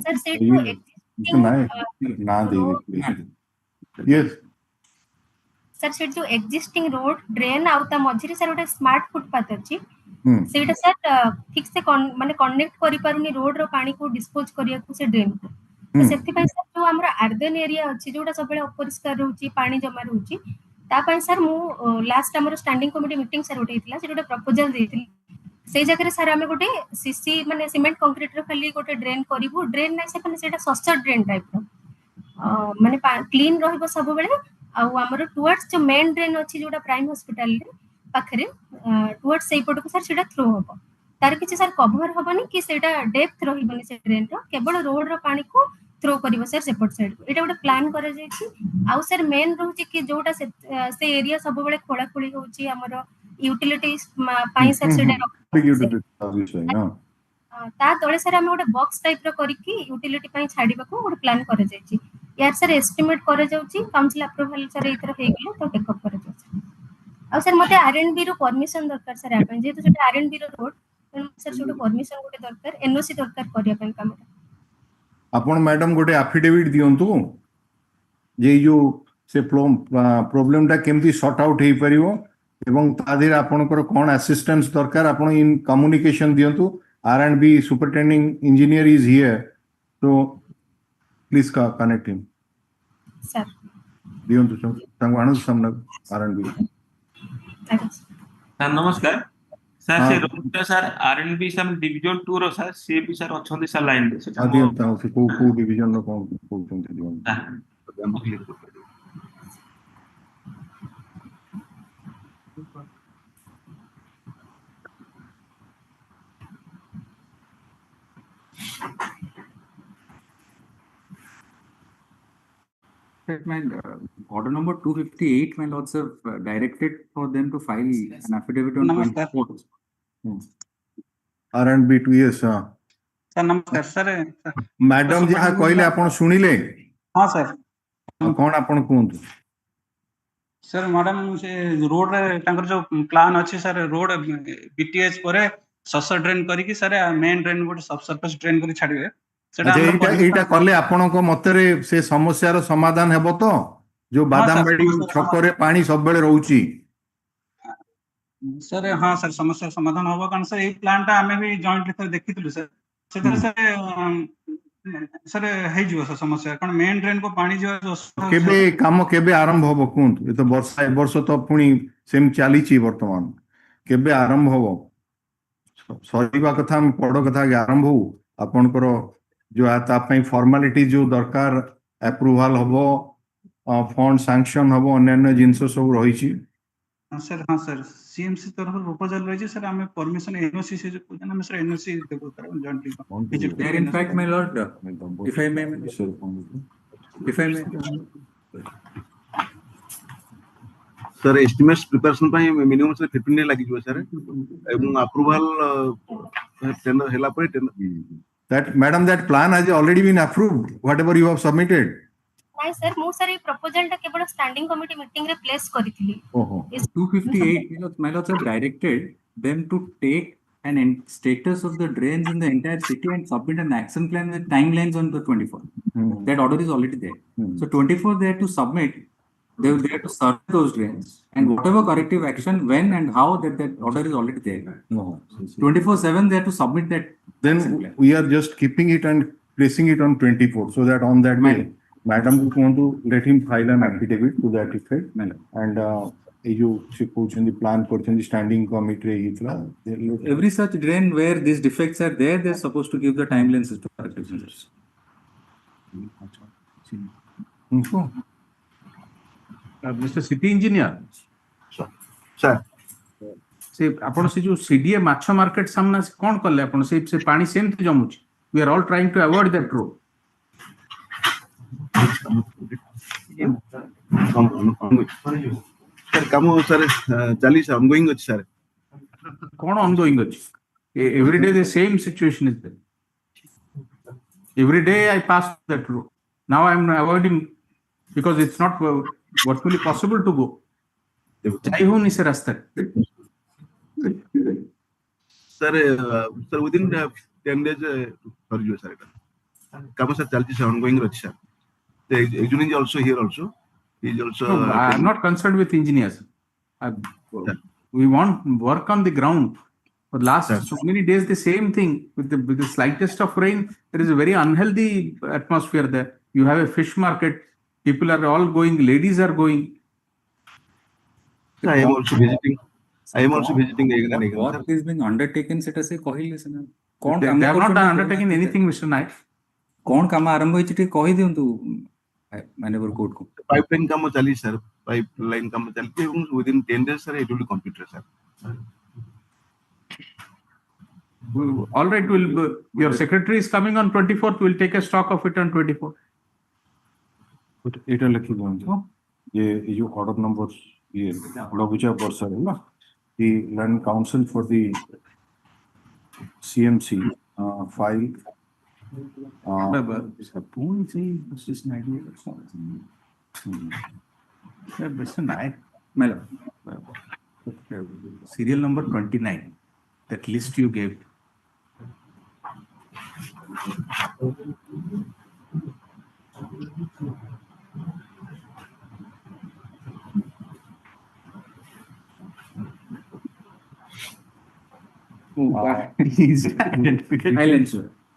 सर सेट ना दे यस सर से जो एक्जिस्टिंग रोड ड्रेन आउता मझिरे सर गोटे स्मार्ट फुटपाथ अछि सेटा सर ठीक से माने कनेक्ट करि पारुनी रोड रो पानी को डिस्पोज करिया को से ड्रेन को तो सेति पई सर जो हमरा आर्दन एरिया अछि जोटा सबले अपरिष्कार रहउची पानी जमा रहउची ता पई सर मु लास्ट हमर स्टैंडिंग कमिटी मीटिंग सर उठैतिला से गोटे प्रपोजल देतिली से जगह सर आमे गोटे सीसी माने सीमेंट कंक्रीट रो खाली गोटे ड्रेन करिवु ड्रेन नै से माने सेटा सस्ता ड्रेन टाइप रो माने क्लीन रहइबो सब बेले आमर टुवर्ड्स जो मेन ड्रेन अच्छी जोटा प्राइम हॉस्पिटल पाखरे टुवर्ड्स से पट को सर सेटा थ्रो होबो तार किछि सर कवर होबनी कि सेटा डेप्थ रहिबनी से ड्रेन रो केवल रोड रो पानी को थ्रो करिवो सर सेपट साइड को एटा गोटे प्लान करे जायछि आउ सर मेन रहउछि कि जोटा से एरिया सब बेले खोला खोली होउछि हमर यूटिलिटीज पाई सर सेटा ता तळे सर हम गोटे बॉक्स टाइप रो करिकि यूटिलिटी पाई छाडिबा को गोटे प्लान करे जायछि यार सर एस्टिमेट करे जाउछि काउंसिल अप्रूवल सर इथर हे गेलो तो टेकअप करे जाउछि आ सर मते आरएनबी रो परमिशन दरकार सर आपन जेतु सेटा आरएनबी रो रोड सर छोटो परमिशन गोटे दरकार एनओसी दरकार करिया पन काम आपण मैडम गोटे एफिडेविट दियंतु जे जो से प्रॉब्लम टा केमती सॉर्ट आउट हे परियो एवं तादिर आपनकर कोन असिस्टेंस दरकार आपण इन कम्युनिकेशन दियंतु RNB superintending engineer is here तो प्लीज कनेक्ट हिम सर दियंतु संग आनंद सामने आरएनबी सर नमस्कार सर से रोडटा सर आरएनबी सम डिवीजन 2 रो सर से भी सर अछंती सर लाइन दे सेटा दियंतु से को डिवीजन रो कोन कोचंती दियंतु Order number 258, my lords, have directed for them to file an affidavit on 24th. R&B 2 years sir नमस्कार सर मैडम जहाँ कहले आपण सुनिले हाँ सर कौन आपण कहंतु सर मैडम से रोड रे तांकर जो प्लान अछि सर रोड बीटीएच परे सस ड्रेन करी कि सर मेन ड्रेन गोटे सब सरफेस ड्रेन करी छाड़िबे एटा करले आपनक मतरे से समस्यार समाधान हेबो तो जो बादामबाड़ी छक रे पानी सब बेले रहउची सर हाँ सर समस्या समाधान होबो कारण सर ए प्लान टा हमें भी जॉइंटली सर देखितलु सर से सर ହେଇଯିବ sir ସମସ୍ୟା କାରଣ ମେନ୍ ଡ୍ରେନ୍ କୁ ପାଣି ଯିବା ଅସୁବିଧା ହଉଛି କେବେ କାମ କେବେ ଆରମ୍ଭ ହବ କୁହନ୍ତୁ? ଏ ତ ବର୍ଷା ଏ ବର୍ଷ ତ ପୁଣି ସେମିତି ଚାଲିଛି ବର୍ତ୍ତମାନ। କେବେ ଆରମ୍ଭ ହବ? ସରିବା କଥା ଆମେ ବଡ କଥା ଆଗେ ଆରମ୍ଭ ହଉ। ଆପଣଙ୍କର ଯୋଉ ତା ପାଇଁ ଫର୍ମାଲିଟି ଯୋଉ ଦରକାର ଆପ୍ରୁଭାଲ ହବ, ଫଣ୍ଡ ସାଂକ୍ସନ ହବ, ଅନ୍ୟାନ୍ୟ ଜିନିଷ ସବୁ ରହିଛି। सर हाँ सर सीएमसी तरफ प्रपोजल रही सर आम परमिशन एनओसी से आम सर एनओसी देबो sir jointly visit There, in fact, my lord, if I may, sir estimates preparation ପାଇଁ मिनिमम से 15 डे लागि सर ଏବଂ अप्रूवल टेंडर ହେଲା ପରେ That madam, that plan has already been approved, whatever you have submitted. ନାଇଁ sir ମୁଁ sir ଏଇ ପ୍ରପୋଜାଲଟା କେବଳ ଷ୍ଟାଣ୍ଡିଂ କମିଟି ମିଟିଂରେ ପ୍ଲେସ୍ କରିଥିଲି। 258, my lords have directed them to take an status of the drains in the entire city and submit an action plan with timelines on the 24th. That order is already there. So 24th they have to submit, they have to serve those drains and whatever corrective action, when and how, that order is already there. 24/7 they have to submit that. Then we are just keeping it and placing it on 24th so that on that day, madam would want to let him file an affidavit to that effect. And you the plan the standing committee. Every such drain where these defects are there, they're supposed to give the timelines to corrective measures. Mr. City Engineer. Sir. से आपण से जो CDA माछ market सामना से कोन करले आपण से पानी सेमति जमुची. We are all trying to avoid that road. Sir काम सर चली ongoing अछि सर. कोन ongoing अछि? Every day the same situation is there. Every day I pass that road. Now I am avoiding because it's not virtually possible to go. जाई हो नहीं से रास्ता. Sir, within 10 days for you, sir. Come, sir, is ongoing, sir. The engineer is also here, also. He is also. No, I am not concerned with engineers. We want work on the ground. For the last so many days, the same thing. With the slightest of rain, there is a very unhealthy atmosphere there. You have a fish market. People are all going. Ladies are going. I am also visiting. What is being undertaken? They have not undertaken anything, Mr. Naik. कौन काम आरंभ होइछि टे कहि दियंतु माननीय court को. Pipeline काम चली sir, pipeline काम चलते এবং within 10 days sir it will be completed sir. All right, your secretary is coming on 24th. We'll take a stock of it on 24th. But it will let you go. ये order numbers ये लघुचा वर्षा है ना. The Land Council for the CMC file. Serial number 29. That list you gave.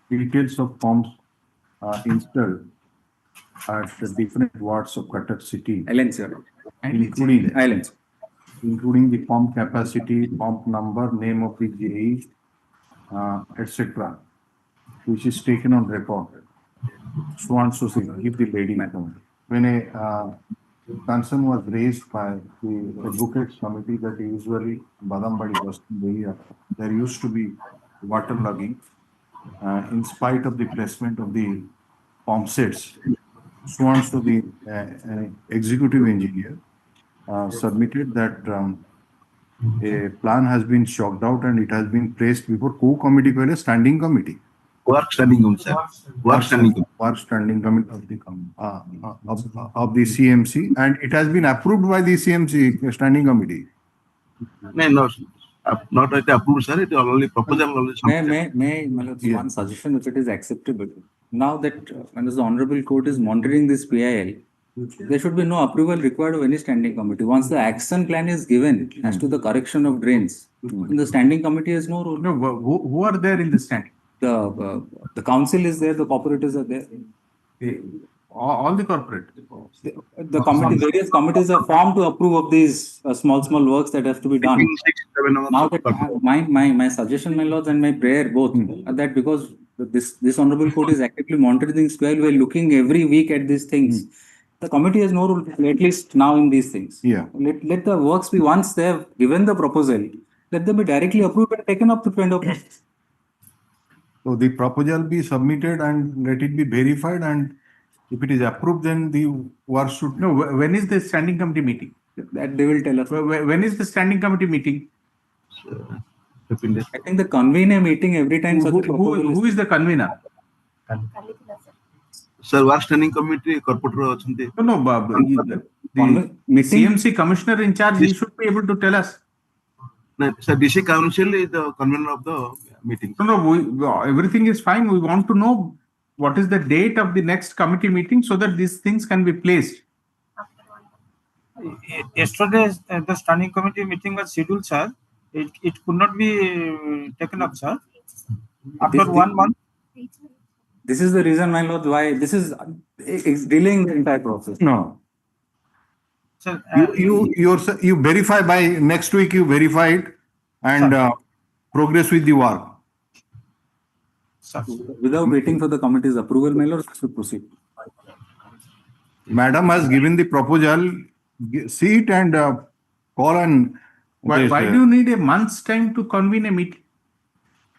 Details of forms installed at the different wards of Cuttack City, including the pump capacity, pump number, name of the GE, etc., which is taken on record. So and so, give the lady. When a concern was raised by the advocates committee that usually Badambadi was there used to be waterlogging in spite of the placement of the pump sets. So and so the executive engineer submitted that a plan has been chalked out and it has been placed before co-committee, standing committee. Work standing committee, sir. Work standing committee of the CMC, and it has been approved by the CMC standing committee. No, not approved, sir. It already proposal already. May one suggestion if it is acceptable. Now that when the Honorable Court is monitoring this PIL, there should be no approval required of any standing committee. Once the action plan is given as to the correction of drains, the standing committee has no role. No, who are there in the standing? The council is there, the cooperatives are there. All the corporate. The committee, various committees are formed to approve of these small works that have to be done. Meeting 6, 7 hours Now of that corporate. my suggestion, my lords, and my prayer both are that because this honorable court is actively monitoring things while we're looking every week at these things. The committee has no role, at least now in these things. Yeah. Let the works be, once they have given the proposal, let them be directly approved and taken up to tender process. So the proposal be submitted and let it be verified, and if it is approved, then the work should. No, when is the standing committee meeting? That they will tell us. When is the standing committee meeting? 15 days. I think the convener meeting every time. Who is the convener? Sir, work standing committee corporate achante. No, the CMC commissioner in charge, he should be able to tell us. No, sir, DC council is the convener of the meeting. No, everything is fine. We want to know what is the date of the next committee meeting so that these things can be placed. Yesterday, the standing committee meeting was scheduled, sir. It could not be taken up, sir. After 1 month. This is the reason, my lord, why this is delaying the entire process. No. Sir, You verify by next week. You verify it and progress with the work. Sir. Without waiting for the committee's approval, my lord, should proceed. Madam has given the proposal. See it and call and. Why do you need a month's time to convene a meeting?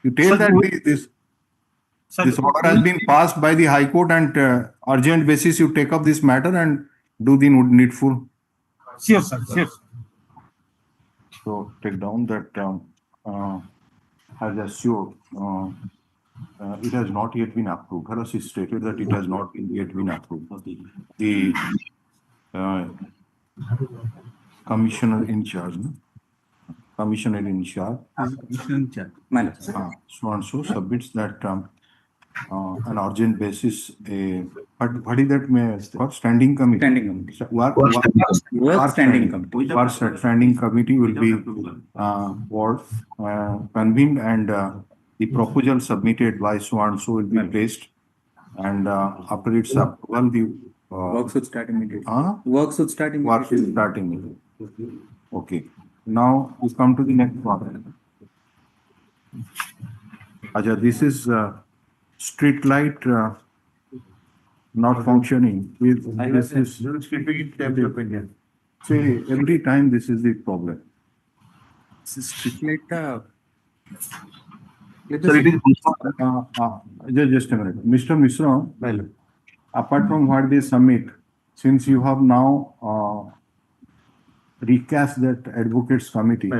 You tell that this order has been passed by the High Court, and urgent basis you take up this matter and do the needful. Sure, sir. Sure. So take down that as assured. It has not yet been approved. Harris is stated that it has not yet been approved. The commissioner in charge. No? Commissioner in charge. So and so submits that an urgent basis. What is that? For standing committee. Standing committee. Standing committee will be convened, and the proposal submitted by so and so will be placed, and after its approval, the work should start immediately. Work should start immediately. Okay. Now we come to the next one. Aja, this is street light not functioning. This is see, every time this is the problem. Street light. Sir, it is just a minute. Mr. Mishra, apart from what they submit, since you have now recast that advocates committee,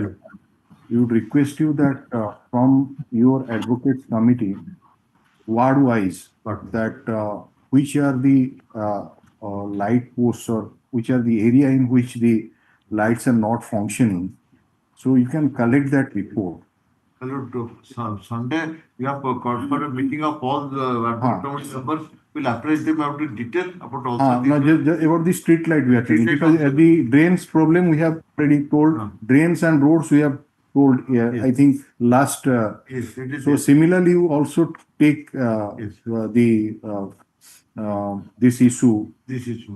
we would request you that from your advocates committee, ward wise, that which are the light posts or which are the area in which the lights are not functioning, so you can collect that report. Sunday, we have called for a meeting of all the members. We'll apprise them about the detail about also. Just about the street light we are taking, because the drains problem we have already told. Drains and roads we have told. I think last. So similarly, you also take this issue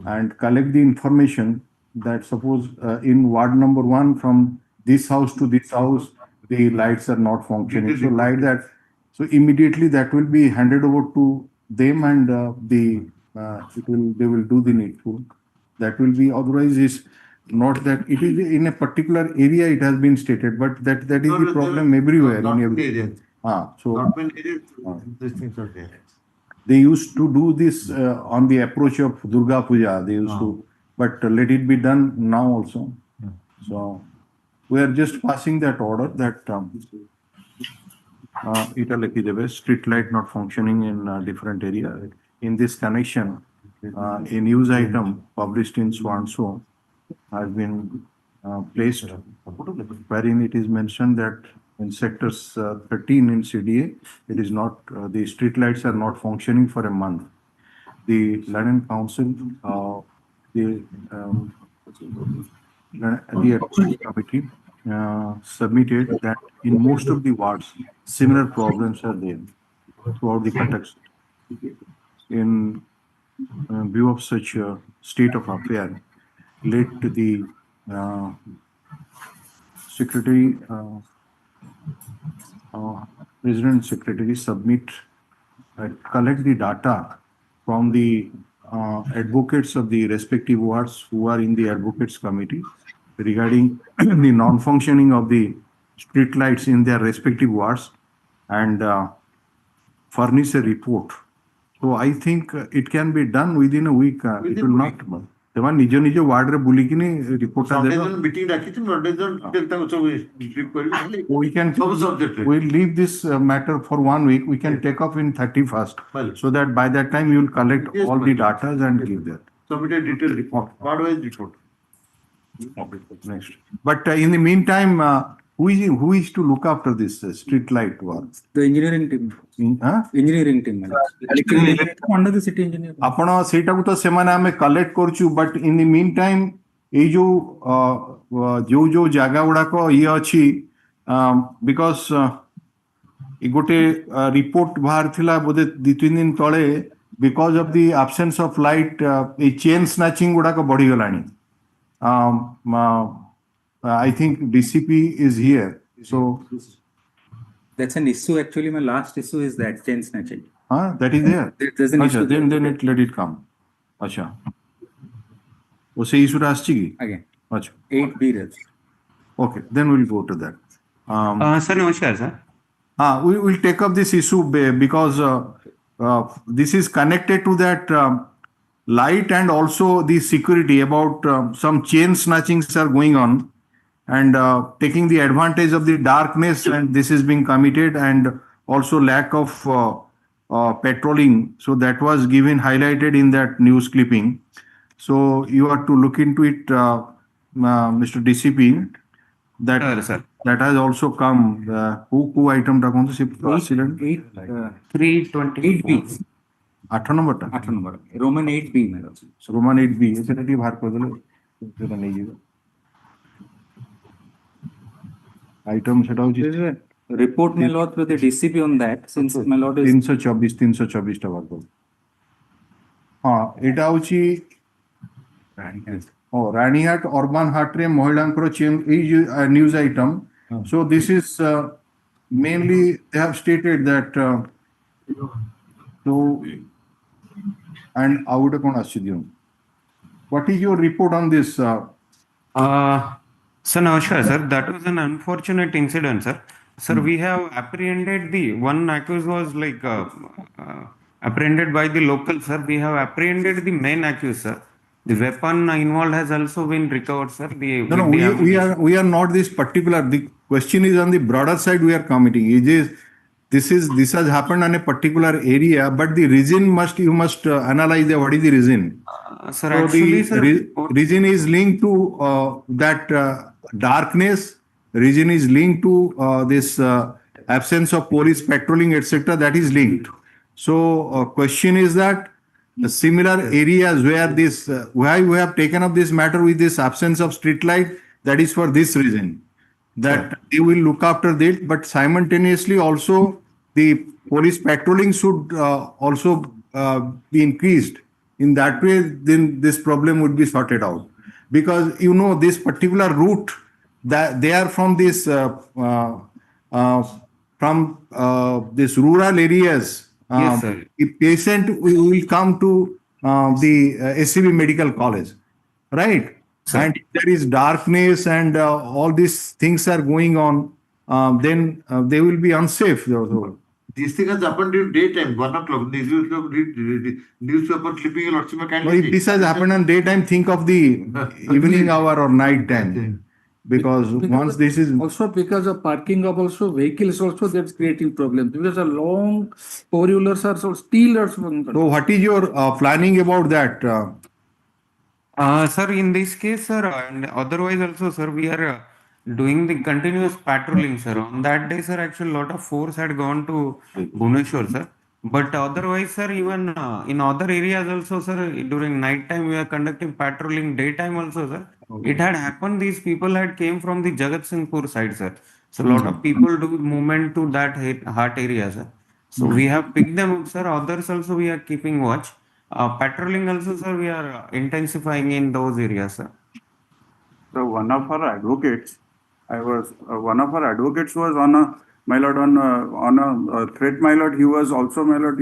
and collect the information that suppose in ward number 1 from this house to this house the lights are not functioning. So like that, so immediately that will be handed over to them, and they will do the needful. That will be, otherwise is not that it is in a particular area it has been stated, but that is the problem everywhere in every area. These things are there. They used to do this on the approach of Durga Puja. They used to, but let it be done now also. So we are just passing that order that street light not functioning in different area. In this connection, a news item published in so and so has been placed, wherein it is mentioned that in sectors 13 in CDA, it is not, the street lights are not functioning for a month. The Land Council, the advisory committee submitted that in most of the wards, similar problems are there. throughout the context. In view of such a state of affair, let the Secretary, President Secretary submit, collect the data from the advocates of the respective wards who are in the advocates committee regarding the non-functioning of the street lights in their respective wards and furnish a report. So I think it can be done within a week. It will not. ସେମାନେ ନିଜ ନିଜ ୱାର୍ଡରେ ବୁଲିକିନି ରିପୋର୍ଟଟା ଦେବେ। Meeting ଡାକିଛୁ ତାଙ୍କୁ ସବୁ ରିଟ୍ରିଭ୍ କରିବି। We can ସବୁ ସବଜେକ୍ଟରେ we'll leave this matter for 1 week. We can take off in 31st, so that by that time you will collect Yes, all the ma'am. data and give that. submit a detailed report, ward-wise report. Next. But in the meantime, who is to look after this street light work? The engineering team. Engineering team. Electrical engineer under the city engineer. ଆପଣ ସେଇଟାକୁ ତ ସେମାନେ ଆମେ collect କରୁଛୁ, but in the meantime ଏଇ ଯୋଉ ଜାଗା ଗୁଡାକ ଇଏ ଅଛି, ବିକଜ ଗୋଟେ ରିପୋର୍ଟ ବାହାରିଥିଲା ବୋଧେ 2-3 ଦିନ ତଳେ, because of the absence of light ଏଇ ଚେନ୍ ସ୍ନାଚିଂ ଗୁଡାକ ବଢିଗଲାଣି। I think DCP is here, so That's an issue. Actually, my last issue is that chain snatching. that is there. There's an issue. Then let it come. अच्छा, वो से issue आस्ची की? Again. अच्छा. 8B. Okay, then we'll go to that. Sir, namaskar, sir. We will take up this issue because this is connected to that light and also the security about some chain snatchings are going on and taking the advantage of the darkness, and this is being committed, and also lack of patrolling. So that was highlighted in that news clipping. So you have to look into it, Mr. DCP. That has also come. Who item ta kaun se accident? 328B. 8 number ta. 8 number. Roman 8B. Roman 8B. ऐसे नहीं बाहर कर दो, इतना नहीं जीवा। Item set हो जी। Report my lord to the DCP on that, since my lord is 324 टा बात करो। हाँ, एटा हो जी। रानीहाट अर्बन हाट रे महिलांकर chain news item. So this is mainly they have stated that so and out kon asidi. What is your report on this? Sir, namaskar, sir. That was an unfortunate incident, sir. Sir, we have apprehended the one accused was like apprehended by the local, sir. We have apprehended the main accused, sir. The weapon involved has also been recovered, sir. We are not this particular. The question is on the broader side. We are committing. This has happened on a particular area, but the reason you must analyze what is the reason. Sir, so actually, the reason is linked to that darkness. Reason is linked to this absence of police patrolling, etc. That is linked. So question is that the similar areas where this why we have taken up this matter with this absence of street light, that is for this reason, that they will look after that, but simultaneously also the police patrolling should also be increased. In that way, then this problem would be sorted out, because this particular route that they are from this this rural areas. Yes, sir. The patient will come to the SCB Medical College, right? Sir. And if there is darkness and all these things are going on, then they will be unsafe. This thing has happened during daytime, 1 o'clock. Newspaper clipping and lots of If this has happened on daytime, think of the evening hour or night time. Because once this is also because of parking of also vehicles also, that's creating problems, because the long four-wheelers are so still. So what is your planning about that? Sir, in this case, sir, and otherwise also, sir, we are doing the continuous patrolling, sir. On that day, sir, actually a lot of force had gone to Bhubaneswar, sir. But otherwise, sir, even in other areas also, sir, during night time we are conducting patrolling, daytime also, sir. Okay. It had happened, these people had came from the Jagat Singhpur side, sir. So a lot of people do movement to that heart area, sir. So we have picked them up, sir. Others also we are keeping watch. Patrolling also, sir, we are intensifying in those areas, sir. So one of our advocates, one of our advocates was on a, my lord, on a threat, my lord. He was also, my lord,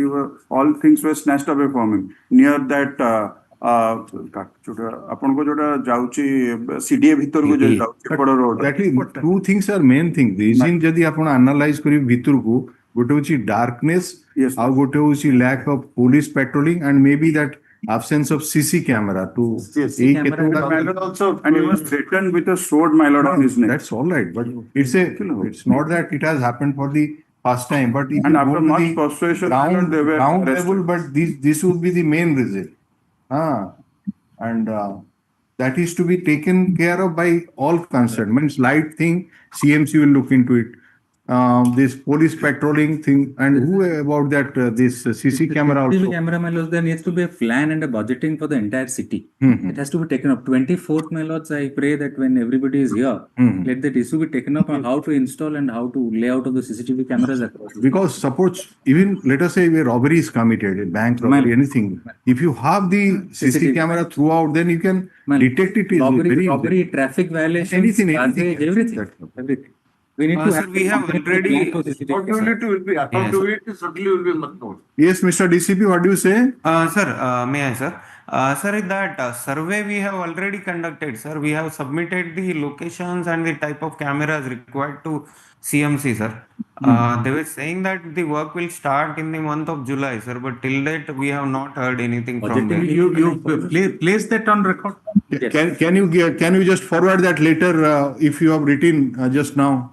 all things were snatched away from him near that. ଆପଣଙ୍କ ଯୋଉଟା ଯାଉଛି CDA ଭିତରକୁ ଯୋଉ ଯାଉଛି ବଡ଼ road two things are main thing. Reason ଯଦି ଆପଣ analyze କରିବେ ଭିତରକୁ ଗୋଟେ ହଉଛି darkness ଆଉ ଗୋଟେ ହଉଛି lack of police patrolling and maybe that absence of CC camera to also, and he was threatened with a sword, my lord, on his neck. That's all right, but it's not that it has happened for the first time, but if and you after go to much the persuasion, ground level, but this would be the main reason. And that is to be taken care of by all concerned. Means light thing, CMC will look into it. This police patrolling thing, and who about that? This CC camera also. CCTV camera, my lords, there needs to be a plan and a budgeting for the entire city. It has to be taken up. 24th, my lords, I pray that when everybody is here, let that issue be taken up on how to install and how to lay out of the CCTV cameras across. Because suppose even let us say where robbery is committed, a bank robbery, anything. If you have the CCTV camera throughout, then you can detect it. Robbery, traffic violations, anything. Everything. We need to sir, we have already. Accountability certainly will be much more. Yes, Mr. DCP, what do you say? Sir, may I, sir? Sir, that survey we have already conducted, sir. We have submitted the locations and the type of cameras required to CMC, sir. They were saying that the work will start in the month of July, sir. But till date, we have not heard anything from them. You place that on record. Yes. Can you just forward that later if you have written just now?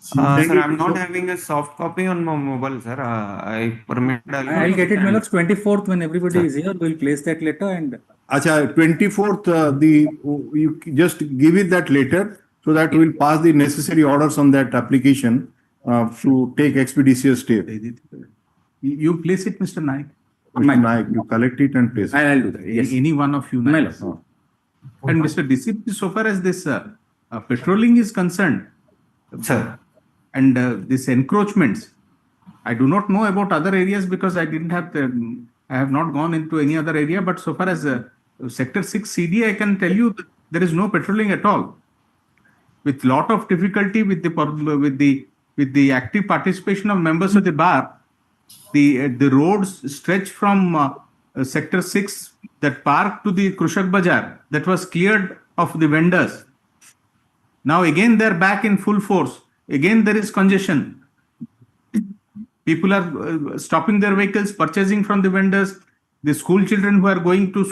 Sir, I'm not having a soft copy on my mobile, sir. I permit. I'll get it, my lords. 24th, when everybody is here, we'll place that letter and. Acha, 24th, you just give it that later so that we'll pass the necessary orders on that application to take expeditious step. You place it, Mr. Naik. Mr. Naik, you collect it and place it. I'll do that. Yes. Any one of you. And Mr. DCP, so far as this patrolling is concerned, sir. And this encroachments, I do not know about other areas because I have not gone into any other area. But so far as Sector 6 CD, I can tell you that there is no patrolling at all. With lot of difficulty with the active participation of members of the bar, the roads stretch from Sector 6, that park, to the Krushak Bazaar, that was cleared of the vendors. Now again they are back in full force. Again there is congestion. People are stopping their vehicles, purchasing from the vendors. The school children who are going to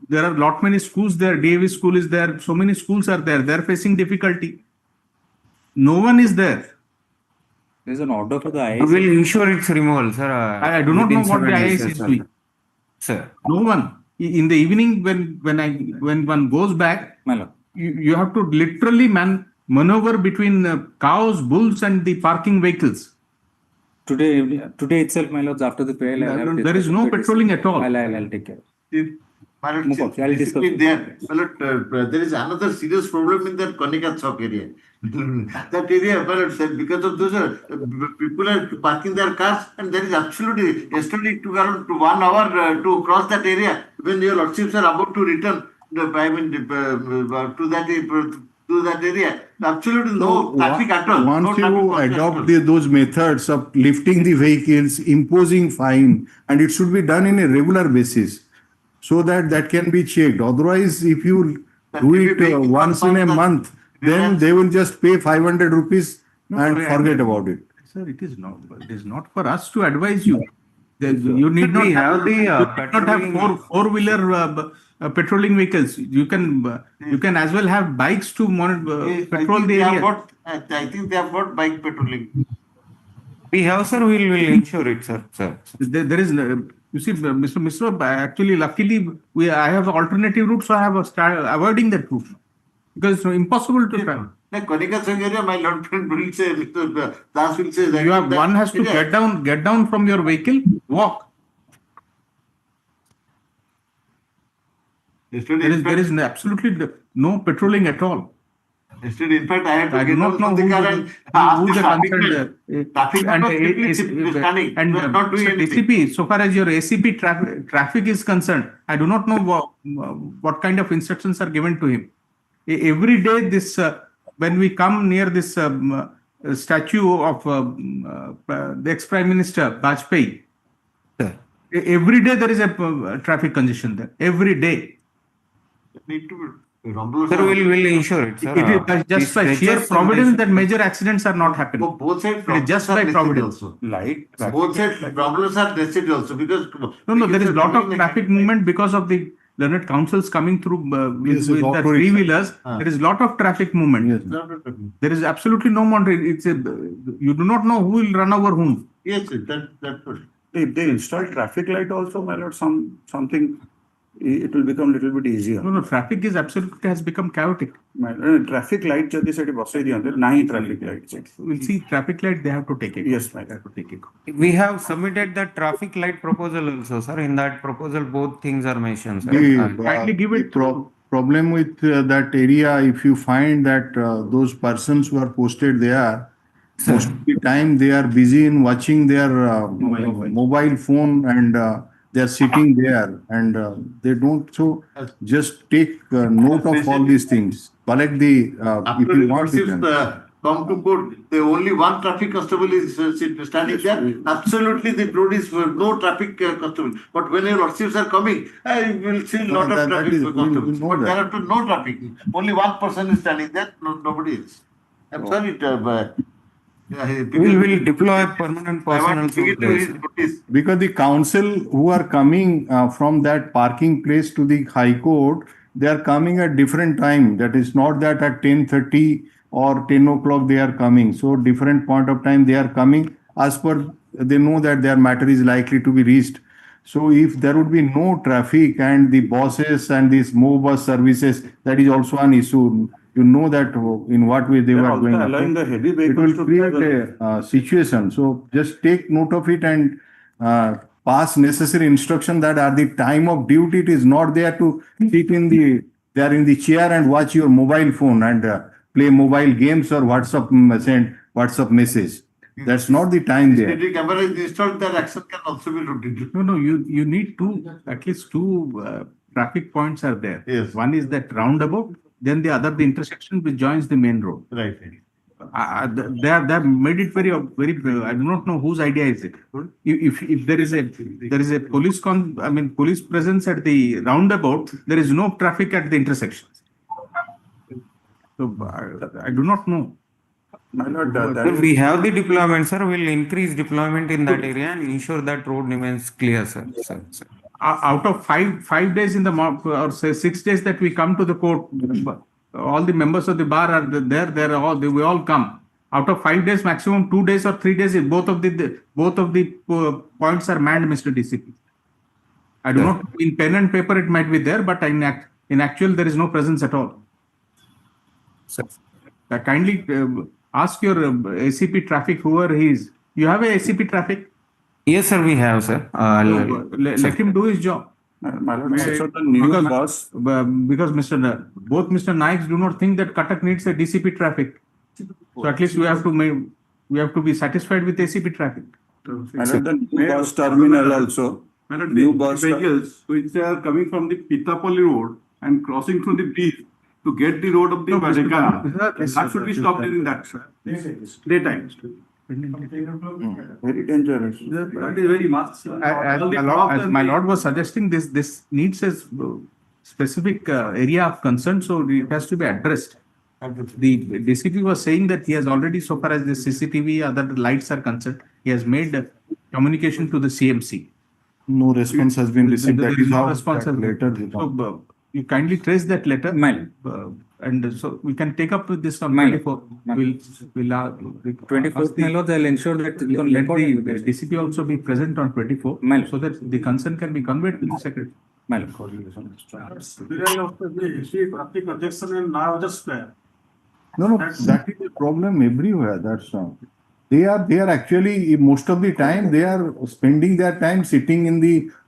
there are lot many schools there. DAV school is there. So many schools are there. They are facing difficulty. No one is there. There is an order for the IIC. We will ensure its removal, sir. I do not know what the IIC is doing. Sir, no one. In the evening, when one goes back, you have to literally maneuver between cows, bulls, and the parking vehicles. Today itself, my lords, after the prayer, there is no patrolling at all. I'll take care. There is another serious problem in that Konika Chowk area. That area, because of those people are parking their cars, and there is absolutely, yesterday it took around 1 hour to cross that area when your lordships are about to return. To that area, absolutely no traffic at all. Once you adopt those methods of lifting the vehicles, imposing fine, and it should be done in a regular basis, so that can be checked. Otherwise, if you do it once in a month, then they will just pay 500 rupees and forget about it. Sir, it is not for us to advise you. You need not have four-wheeler patrolling vehicles. You can as well have bikes to patrol the area. I think they have got bike patrolling. We have, sir. We will ensure it, sir. There is. You see, Mr. Actually, luckily, I have alternative route, so I have started avoiding that route because it's impossible to travel. Like Konika Chowk area, my lord friend will say, Mr. Das will say that one has to get down from your vehicle, walk. There is absolutely no patrolling at all. Yesterday, in fact, I had to I do get not out know from the car and ask who the the traffic concerned man. Traffic man was simply standing. He was not doing Mr. anything. DCP, so far as your ACP traffic is concerned, I do not know what kind of instructions are given to him. Every day, this when we come near this statue of the ex-Prime Minister Bajpayee, every day there is a traffic congestion there. Every day. Need to Rumble. Sir, we'll ensure it, sir. It is just by sheer providence that major accidents are not happening. Both sides It is just by providence. also. Light. Both sides problems are necessary also because No, there is a lot of traffic movement because of the learned councils coming through with the three-wheelers. There is a lot of traffic movement. There is absolutely no monitoring. You do not know who will run over whom. Yes, that's good. If they install traffic light also, my lord, something, it will become a little bit easier. No, traffic is absolutely has become chaotic. Traffic light jodi seti basai diante, nahi traffic light. We'll see traffic light, they have to take it. Yes, my have to take it. We have submitted that traffic light proposal also, sir. In that proposal, both things are mentioned, sir. Kindly give it. Problem with that area, if you find that those persons who are posted there, most of the time they are busy in watching their mobile phone and they are sitting there and they don't. So just take note of all these things. Collect the if you want to. Come to court, the only one traffic constable is standing there. Absolutely, the road is no traffic constable. But when your lordships are coming, you will see a lot of traffic constables. But there are no traffic. Only one person is standing there, nobody else. I'm sorry, we will deploy permanent personnel. Because the council who are coming from that parking place to the High Court, they are coming at different time. That is not that at 10:30 or 10 o'clock they are coming. So different point of time they are coming as per they know that their matter is likely to be reached. So if there would be no traffic and the buses and these bus services, that is also an issue. You know that in what way they were going. The heavy it will create a situation. So just take note of it and pass necessary instruction that at the time of duty it is not there to sit in the chair and watch your mobile phone and play mobile games or send WhatsApp message. That's not the time there. If the camera is installed, that action can also be looked No, you need at least two traffic points are there. Yes. One is that roundabout, then the other the intersection which joins the main road. Right. They have made it very. I do not know whose idea is it. If there is a police presence at the roundabout, there is no traffic at the intersection. So I do not know. Sir, we have the deployment, sir. We'll increase deployment in that area and ensure that road remains clear, sir. Out of five days in the month, or say 6 days that we come to the court, all the members of the bar are there. We all come. Out of 5 days, maximum 2 days or 3 days, both of the points are manned, Mr. DCP. I do not in pen and paper it might be there, but in actual there is no presence at all. Sir, kindly ask your ACP traffic, whoever he is. You have a ACP traffic? Yes, sir, we have, sir. Let him do his job. Because both Mr. Naik do not think that Cuttack needs a DCP traffic. So at least we have to be satisfied with ACP traffic. The new bus terminal also. New bus vehicles which are coming from the Pitapalli road and crossing through the bridge to get the road of the Badekana. That should be stopped during that, sir. Daytime. Very dangerous. That is very much. As my lord was suggesting, this needs a specific area of concern, so it has to be addressed. The DCP was saying that he has already, so far as the CCTV, other lights are concerned, he has made communication to the CMC. No response has been received. That is how response that letter. So you kindly trace that letter, and so we can take up with this on 24. We'll 24th, my lord, I'll ensure that let the DCP also be present on 24, so that the concern can be conveyed to the secretary. No, that is a problem everywhere. That's they are actually most of the time they are spending their time sitting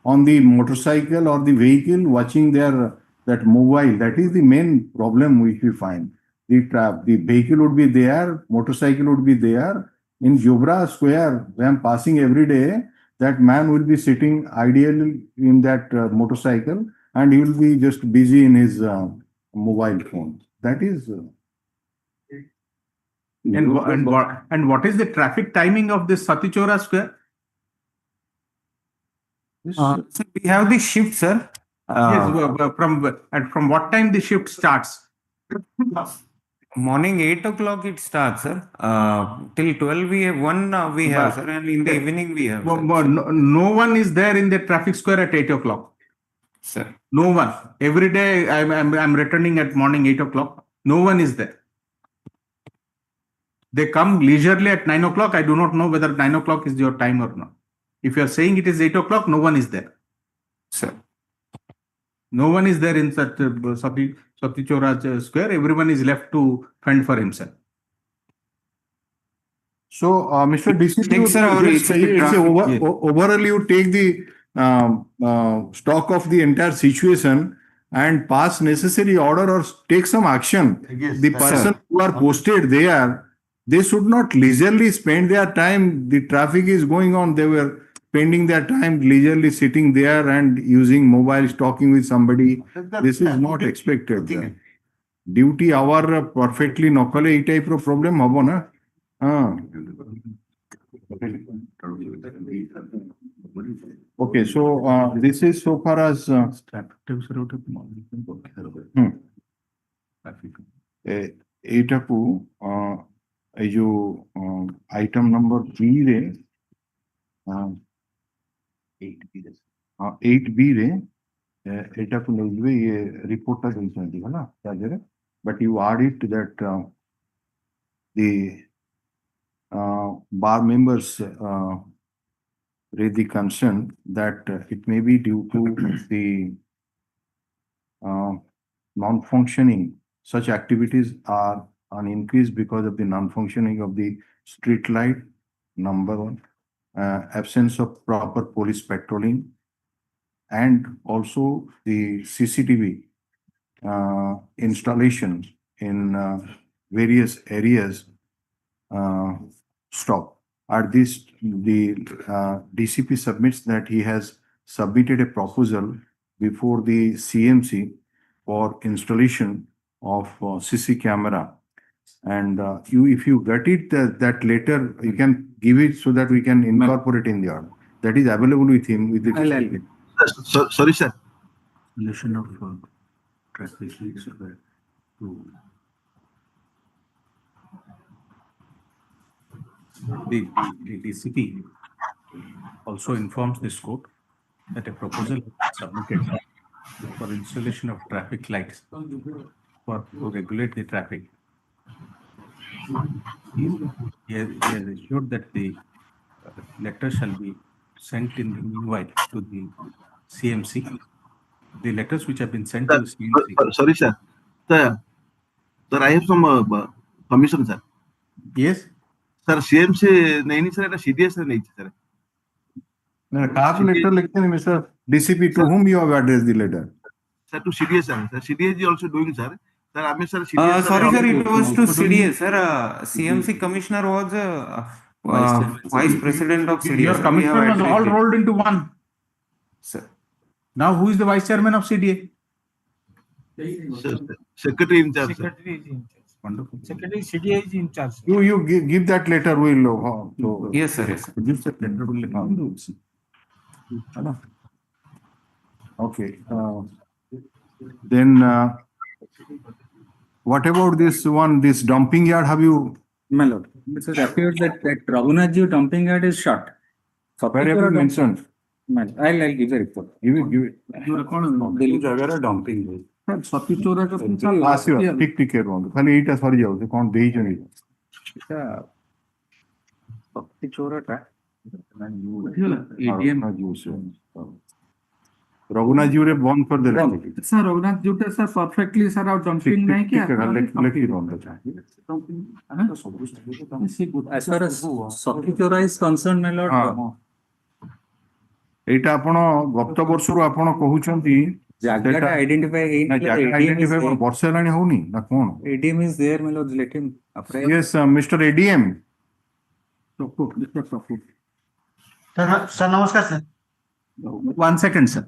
on the motorcycle or the vehicle watching that mobile. That is the main problem which we find. the vehicle would be there, motorcycle would be there. In Jobra Square, where I'm passing every day, that man will be sitting ideally in that motorcycle, and he will be just busy in his mobile phone. That is. And what is the traffic timing of this Satichora Square? So we have the shift, sir. From what time the shift starts? Morning 8 o'clock it starts, sir. Till 12 we have we have, sir, and in the evening we have. No one is there in the traffic square at 8 o'clock. Sir. No one. Every day I'm returning at morning 8 o'clock. No one is there. They come leisurely at 9 o'clock. I do not know whether 9 o'clock is your time or not. If you are saying it is 8 o'clock, no one is there. Sir. No one is there in such Satichora Square. Everyone is left to fend for himself. So, Mr. DCP, overall you take the stock of the entire situation and pass necessary order or take some action. Yes, the person who are posted there, they should not leisurely spend their time. The traffic is going on. They were spending their time leisurely sitting there and using mobiles, talking with somebody. This is not expected. Duty hour perfectly nokale ei type of problem hobo na. Okay, so this is so far as ଏଇଟାକୁ ଏଇ ଯୋଉ item number 3 ରେ 8B ରେ ଏଇଟାକୁ ନେଇଯିବେ ଇଏ ରିପୋର୍ଟଟା ଦେଇଛନ୍ତି ହେଲା ତା ଦେହରେ but you add it that the bar members raise the concern that it may be due to the non-functioning. Such activities are on increase because of the non-functioning of the street light, number one, absence of proper police patrolling, and also the CCTV installation in various areas stop. At this, the DCP submits that he has submitted a proposal before the CMC for installation of CC camera. And if you get it, that letter, you can give it so that we can incorporate in the order. That is available with him. With the Sorry, sir. Relation of traffic leaks to The DCP also informs this court that a proposal is submitted for installation of traffic lights to regulate the traffic. He has assured that the letter shall be sent in the meanwhile to the CMC. The letters which have been sent to the CMC. Sorry, sir. Sir, I have some permission, sir. Yes. Sir, CMC नहीं sir, এটা CDS नहीं sir. Card letter लिखते हैं Mr. DCP, to whom you have addressed the letter? Sir, to CDS, sir. Sir, CDS is also doing, sir. Sir, I mean, sir, CDS. Sorry, sir, it was to CDS, sir. CMC commissioner was vice president of CDS. Your commissioner was all rolled into one. Sir. Now, who is the vice chairman of CDA? Secretary in charge. Secretary is in charge. Wonderful. Secretary CDA is in charge. You give that letter. We'll. Yes, sir. Yes. Give that letter. Okay. Then. What about this one, this dumping yard? Have you? My lord, it has appeared that Raghunathji dumping yard is shut. Where have you mentioned? I'll give a report. Give it. Delhi jagara dumping. Satichora का ଆସିବ ଠିକ ଟିକେ ରୁହନ୍ତୁ ଖାଲି ଏଇଟା ସରି ଯାଉଛି କଣ ଦେଇଛନ୍ତି ସତିଚୋରାଟା ରଘୁନାଥ ଜୀରେ ବନ୍ଦ କରିଦେଲେ sir Raghunath Juta sir perfectly sir out dumping nahi ki as far as Satichora is concerned my lord ଏଇଟା ଆପଣ ଗତ ବର୍ଷରୁ ଆପଣ କହୁଛନ୍ତି ଜାଗାଟା ଆଇଡେଣ୍ଟିଫାଇ ଆଇଡେଣ୍ଟିଫାଇ ବର୍ଷେ ହେଲାଣି ହଉନି ନା କଣ? ADM is there, my lord. Let him apply. Yes, Mr. ADM. Sir, namaskar, sir. 1 second, sir.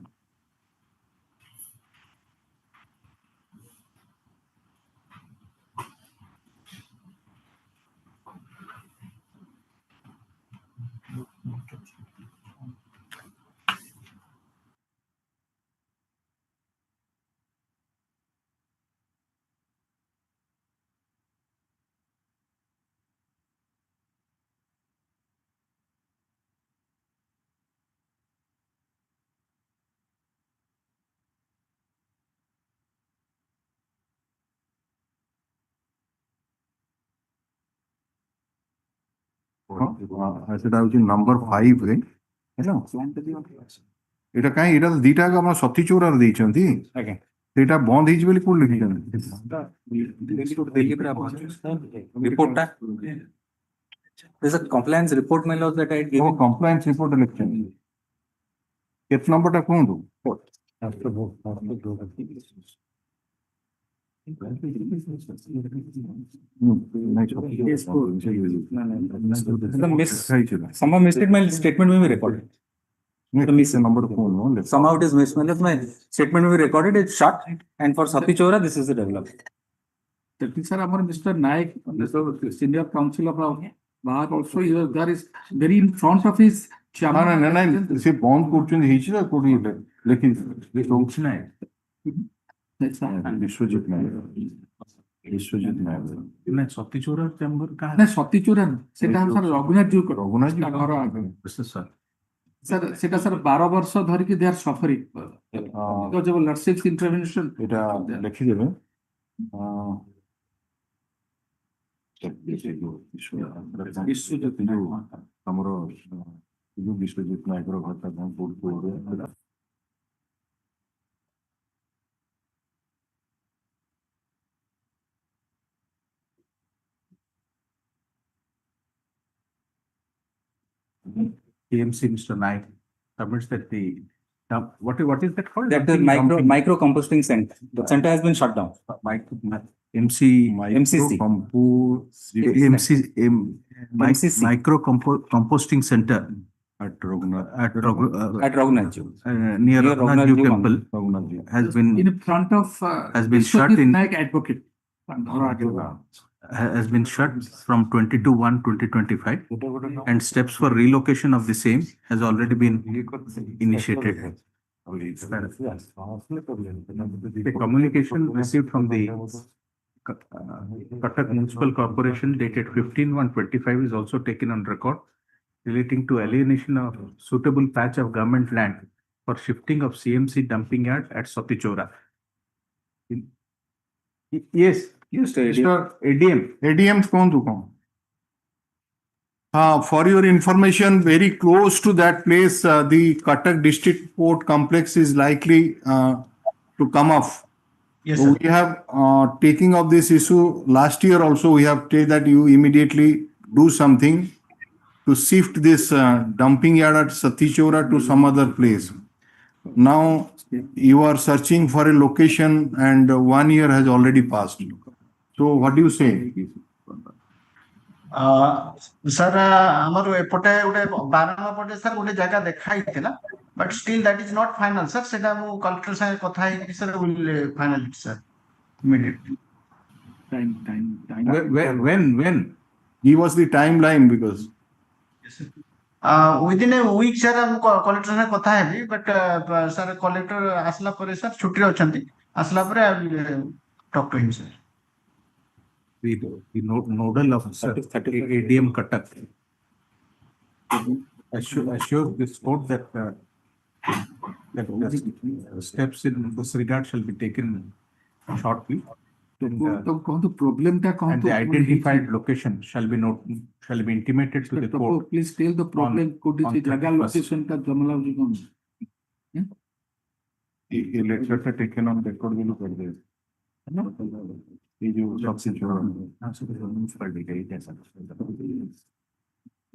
সেটা হচ্ছে নাম্বার 5 রে ହେଲା ଏଇଟା କାହିଁ ଏଇଟା ତ ଦିଟା ଯାକ ଆମର ସତୀ ଚଉରାରେ ଦେଇଛନ୍ତି ସେଇଟା ବନ୍ଦ ହେଇଛି ବୋଲି କୋଉଠି ଲେଖିଛନ୍ତି? ରିପୋର୍ଟଟା there's a compliance report, my lord, that I gave. Compliance report ଲେଖିଛନ୍ତି କେତେ ନମ୍ବରଟା କୁହନ୍ତୁ? Somehow mistake, my statement will be recorded. Somehow it is missed. My statement will be recorded. It's short, and for Sati Chora, this is the development. Sir, our Mr. Naik, the senior counsel of our bar also, there is very in front of his chairman. ନା ସେ ବନ୍ଦ କରୁଛନ୍ତି ହେଇଛି ନା କୋଉଠି ଲେଖି ରହୁଛି ନା ବିଶ୍ୱଜିତ ନାୟକ ସତୀ ଚୋରା ଚେମ୍ବର କାହା? ନା ସତୀ ଚୋରା ସେଟା ସାର୍ ରଘୁନାଥ ଜୀଉ ରଘୁନାଥ ଜୀଉ ଘର ସାର୍ ସେଟା ସାର୍ 12 ବର୍ଷ ଧରିକି they are suffering because of lordship intervention. ଏଟା ଲେଖିଦେବେ ବିଶ୍ୱଜିତ ଆମର ବିଶ୍ୱଜିତ ନାୟକର ଘରଟା କୋଉଠି? KMC Mr. Naik submits that the what is that called? That the micro composting center. The center has been shut down. Micro composting center at Raghunath near Raghunath Temple has been in front of has been shut in Naik advocate. Has been shut from 22/1/2025 and steps for relocation of the same has already been initiated. The communication received from the Cuttack Municipal Corporation dated 15/1/25 is also taken on record relating to alienation of suitable patch of government land for shifting of CMC dumping yard at Satichora. Yes. ADM କୁହନ୍ତୁ କଣ? For your information, very close to that place, the Cuttack District Court Complex is likely to come off. Yes, so sir. we have taking of this issue last year also. We have said that you immediately do something to shift this dumping yard at Satichora to some other place. Now you are searching for a location, and 1 year has already passed. So what do you say? Sir, ଆମର ଏପଟେ ଗୋଟେ ବାରମା ପଟେ sir ଗୋଟେ ଜାଗା ଦେଖା ହେଇଥିଲା but still that is not final, sir. ସେଟା ମୁଁ କଲେକ୍ଟର ସାଙ୍ଗେ କଥା ହେଇକି sir will finality, sir, immediately. When? Give us the timeline because. Yes, sir. Within a week, sir, ମୁଁ କଲେକ୍ଟର ସାଙ୍ଗେ କଥା ହେବି but sir କଲେକ୍ଟର ଆସିଲା ପରେ sir ଛୁଟିରେ ଅଛନ୍ତି, ଆସିଲା ପରେ I will talk to him, sir. The nodal officer, ADM Cuttack, assure this court that steps in this regard shall be taken shortly. And the identified location shall be intimated to the court. Please tell the problem. Could you jaga location ka jamla ho jiga? ये lecture से taken on record भी कर दे ये जो सबसे जो municipality का ही जैसा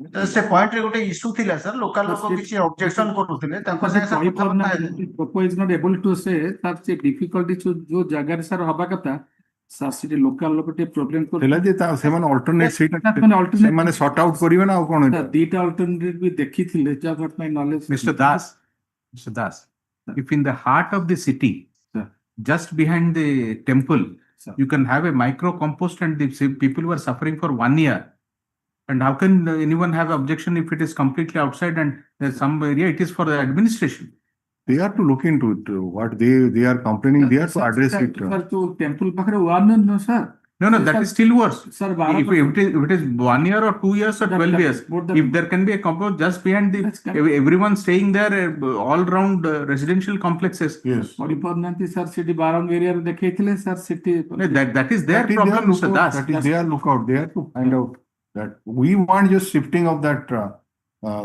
ତ ସେ ପଏଣ୍ଟରେ ଗୋଟେ ଇସ୍ୟୁ ଥିଲା ସାର୍, ଲୋକାଲ ଲୋକ କିଛି ଅବଜେକ୍ସନ କରୁଥିଲେ, ତାଙ୍କ ସାଙ୍ଗେ ସାର୍ କଥାବାର୍ତ୍ତା is not able to say that ସେ difficulty ଯୋଉ ଜାଗାରେ ସାର୍ ହବା କଥା ସାର୍ ସେଠି ଲୋକାଲ ଲୋକ ଟିକେ ପ୍ରୋବ୍ଲେମ ଥିଲା ଯେ ସେମାନେ ଅଲ୍ଟରନେଟ୍ ସେଇଟା ସେମାନେ ସର୍ଟ ଆଉଟ୍ କରିବେ ନା ଆଉ କଣ ଦିଟା ଅଲ୍ଟରନେଟିଭ ବି ଦେଖିଥିଲେ ଯାହା but my knowledge Mr. Das, if in the heart of the city, just behind the temple, you can have a micro compost and the people were suffering for 1 year. And how can anyone have objection if it is completely outside and there's some area it is for the administration? They have to look into it. What they are complaining, they have to address it. Sir, to temple pakhre 1 no sir. No, that is still worse. Sir, if it is 1 year or 2 years or 12 years, if there can be a compost just behind the everyone staying there, all round residential complexes. Yes. Pariparnanti sir, city barang area re dekhaithile sir, city. That is their problem, Mr. Das. That is their lookout. They have to find out that we want just shifting of that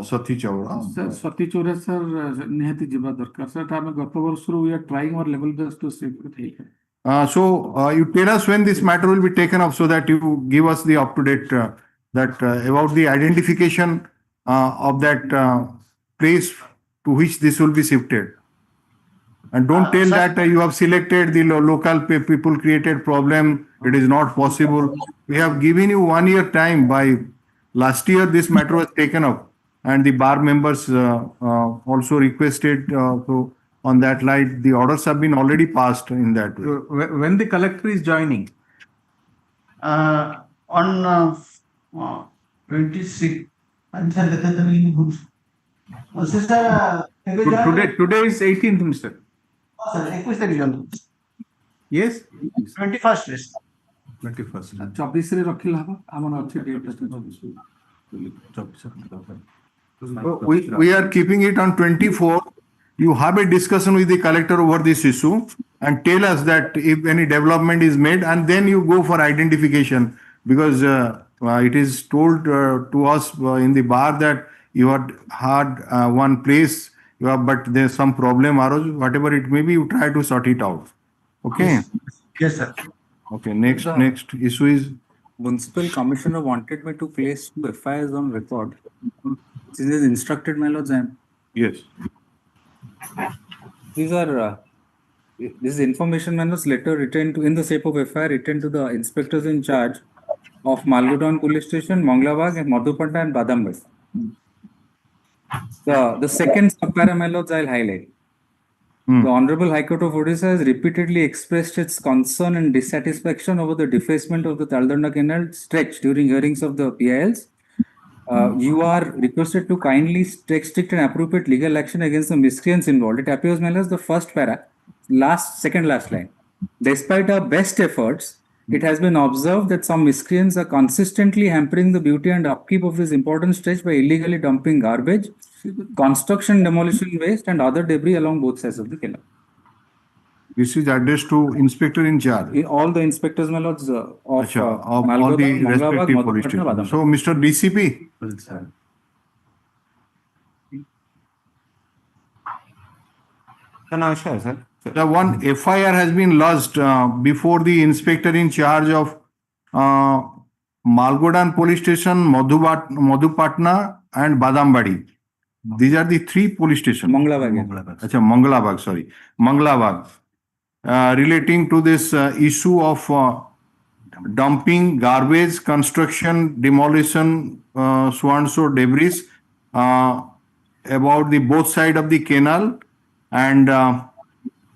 Sati Chowra. Sir, Sati Chowra sir, nihati jiba darkar sir. Tame gata varshru we are trying our level best to shift it. So you tell us when this matter will be taken up so that you give us the up-to-date about the identification of that place to which this will be shifted. And don't tell that you have selected the local people created problem. It is not possible. We have given you 1 year time. By last year, this matter was taken up, and the bar members also requested. So on that light, the orders have been already passed in that way. When the collector is joining? On 26. Today is 18th, Mr. Yes? 21st. 21st. 24 ରେ ରଖିଲା ହବ ଆମର ଅଛି date We are keeping it on 24. You have a discussion with the collector over this issue and tell us that if any development is made, and then you go for identification, because it is told to us in the bar that you had one place, but there's some problem arose, whatever it may be, you try to sort it out. Okay? Yes, sir. Okay, next issue is Municipal Commissioner wanted me to place 2 FIRs on record. This is instructed, my lords. Yes. These are this is information manuals letter written to in the shape of FIR written to the inspectors in charge of Malgodan Police Station, Manglabag, and Madhupanta and Badambad. The second subpara, my lords, I'll highlight. The Honorable High Court of Orissa has repeatedly expressed its concern and dissatisfaction over the defacement of the Taldanda Canal stretch during hearings of the PILs. You are requested to kindly take strict and appropriate legal action against the miscreants involved. It appears, my lords, the first para, second last line. Despite our best efforts, it has been observed that some miscreants are consistently hampering the beauty and upkeep of this important stretch by illegally dumping garbage, construction demolition waste, and other debris along both sides of the canal. This is addressed to inspector in charge. All the inspectors, my lords, of all the respective police stations. So, Mr. DCP. Sir. The one FIR has been lodged before the inspector in charge of Malgodan Police Station, Madhupatna, and Badambadi. These are the 3 police stations. Mangalabag, sorry. Mangalabag. Relating to this issue of dumping garbage, construction, demolition, so and so debris about the both side of the canal, and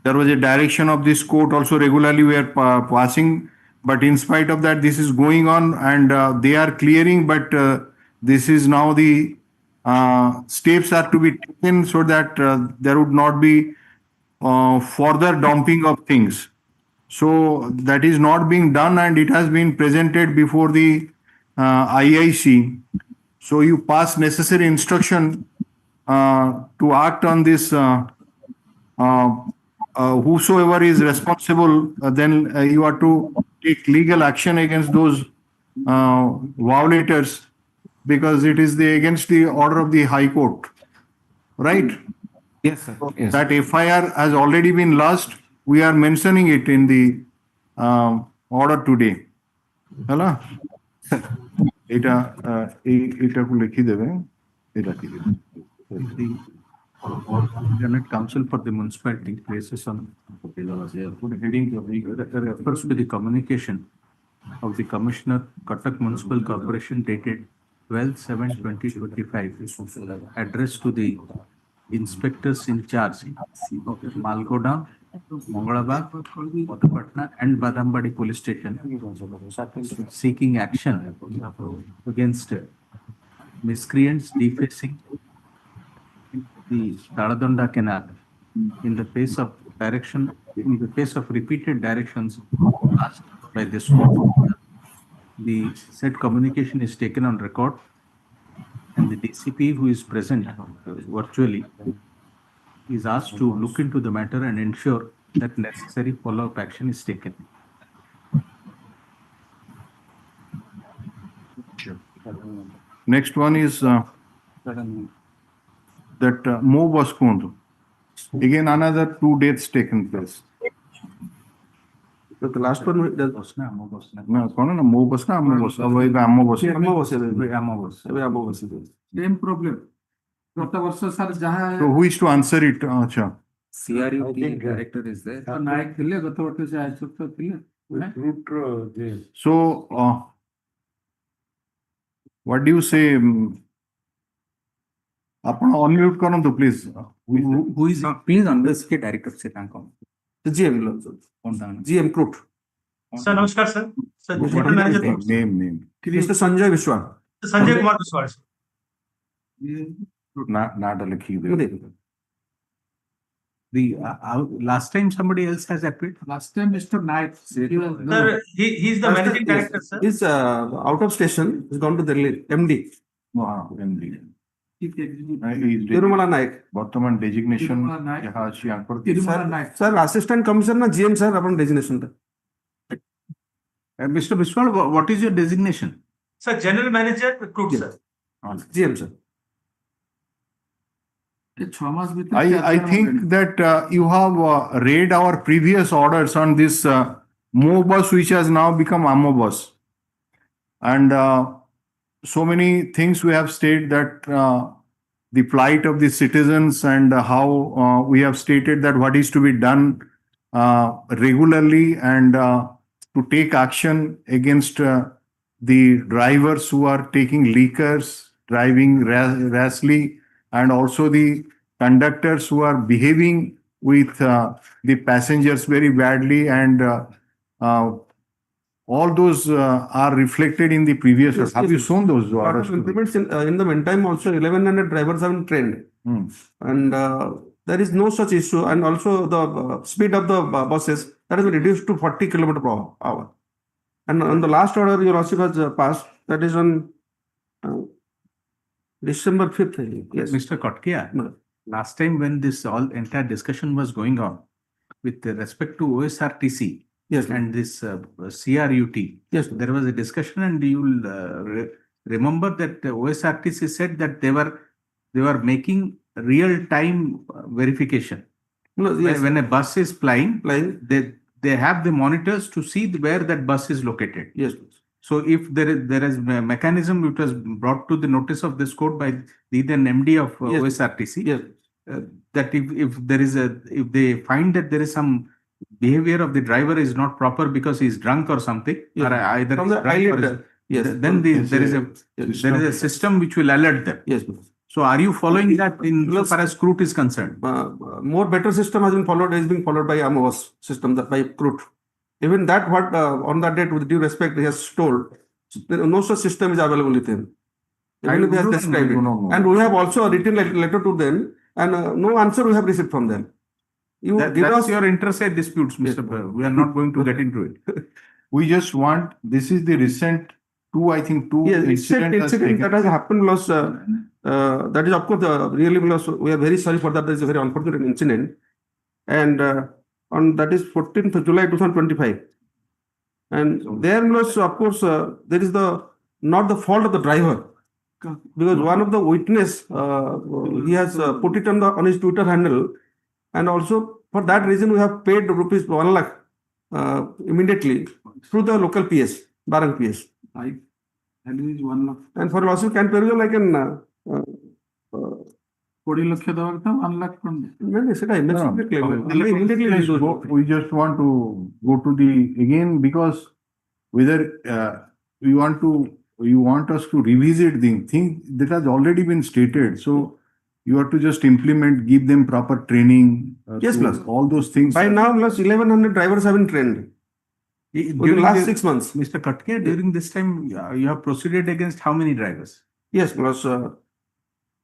there was a direction of this court also regularly we are passing, but in spite of that this is going on, and they are clearing, but this is now the steps are to be taken so that there would not be further dumping of things. So that is not being done, and it has been presented before the IIC. So you pass necessary instruction to act on this. Whosoever is responsible, then you are to take legal action against those violators, because it is against the order of the High Court, right? Yes, sir. Yes. That FIR has already been lodged. We are mentioning it in the order today. Hello? এটা এইটাকে লিখি দেবে, এটা কি দেবে। The Internet Council for the Municipality places on heading refers to the communication of the Commissioner, Cuttack Municipal Corporation dated 12/7/2025, addressed to the inspectors in charge of Malgoda, Mangalabag, Patapatna and Badambadi Police Station, seeking action against miscreants defacing the Taladonda Canal in the face of repeated directions asked by this court. The said communication is taken on record, and the DCP, who is present virtually, is asked to look into the matter and ensure that necessary follow-up action is taken. Next one is that Mo Baskund. Again, another 2 deaths taken place. So the last one does No, कौन है ना Mo Bas ना Ammo Bas. अब वही Ammo Bas. Same problem. गत वर्ष sir जहाँ So who is to answer it? अच्छा. CRUT director is there. नायक थिले गत वर्ष से आयुक्त थिले So what do you say? ଆପଣ unmute କରନ୍ତୁ please. who is Please understand के director से तांको. GM Crut. सर नमस्कार sir general manager Name. Mr. Sanjay Vishwa. Sanjay Kumar विश्वास Not a लिखी दे. the last time somebody else has appeared? Last time Mr. Naik. Sir he is the managing director sir. He's out of station. He's gone to Delhi. MD. Wow, MD. Tirumala Naik. वर्तमान designation यहाँ से यहाँ पर Sir, assistant commissioner GM sir अपन designation था. Mr. Biswal, what is your designation? Sir general manager recruit sir. GM sir. I think that you have read our previous orders on this Mo bus, which has now become Ammo bus. And so many things we have stated that the plight of the citizens and how we have stated that what is to be done regularly and to take action against the drivers who are taking liquors, driving rashly, and also the conductors who are behaving with the passengers very badly, and all those are reflected in the previous. Yes, have yes, you shown those orders? Implements in the meantime also 1100 drivers have been trained, and there is no such issue. And also the speed of the buses that has been reduced to 40 km/h. And on the last order your Lordship has passed, that is on December 5th. Yes, Mr. Kotkia, last time when this entire discussion was going on with respect to OSRTC, yes, and this CRUT, yes, there was a discussion, and you will remember that OSRTC said that they were making real-time verification. No, yes. When a bus is flying, they have the monitors to see where that bus is located. Yes. So if there is a mechanism which was brought to the notice of this court by the then MD of OSRTC, yes, that if they find that there is some behavior of the driver is not proper because he is drunk or something, or either from the drunk or then there is a system which will alert them. Yes. So are you following that in so far as CRUT is concerned? More better system has been followed, is being followed by Amos system by CRUT. Even that, what on that date, with due respect, he has told, no such system is available with him. Even if he has described it. And we have also written a letter to them, and no answer we have received from them. That's your interstate disputes, Mr. Yes. We are not going to get into it. We just want, this is the recent two incident that has happened. That is, of course, really, we are very sorry for that. That is a very unfortunate incident. And on that is 14th of July 2025. And there, of course, there is not the fault of the driver. Because one of the witness, he has put it on his Twitter handle. And also, for that reason, we have paid rupees 1 lakh immediately through the local PS, Barang PS. That is 1 lakh. And for losses can perusal, I can 20 lakh দেওয়ার কথা 1 lakh from No, we just want to go to the again because whether you want us to revisit the thing that has already been stated. So you have to just implement, give them proper training. Yes, so plus all those things. By now, plus 1100 drivers have been trained. During the last the- 6 months. Mr. Katke, during this time, you have proceeded against how many drivers? Yes, plus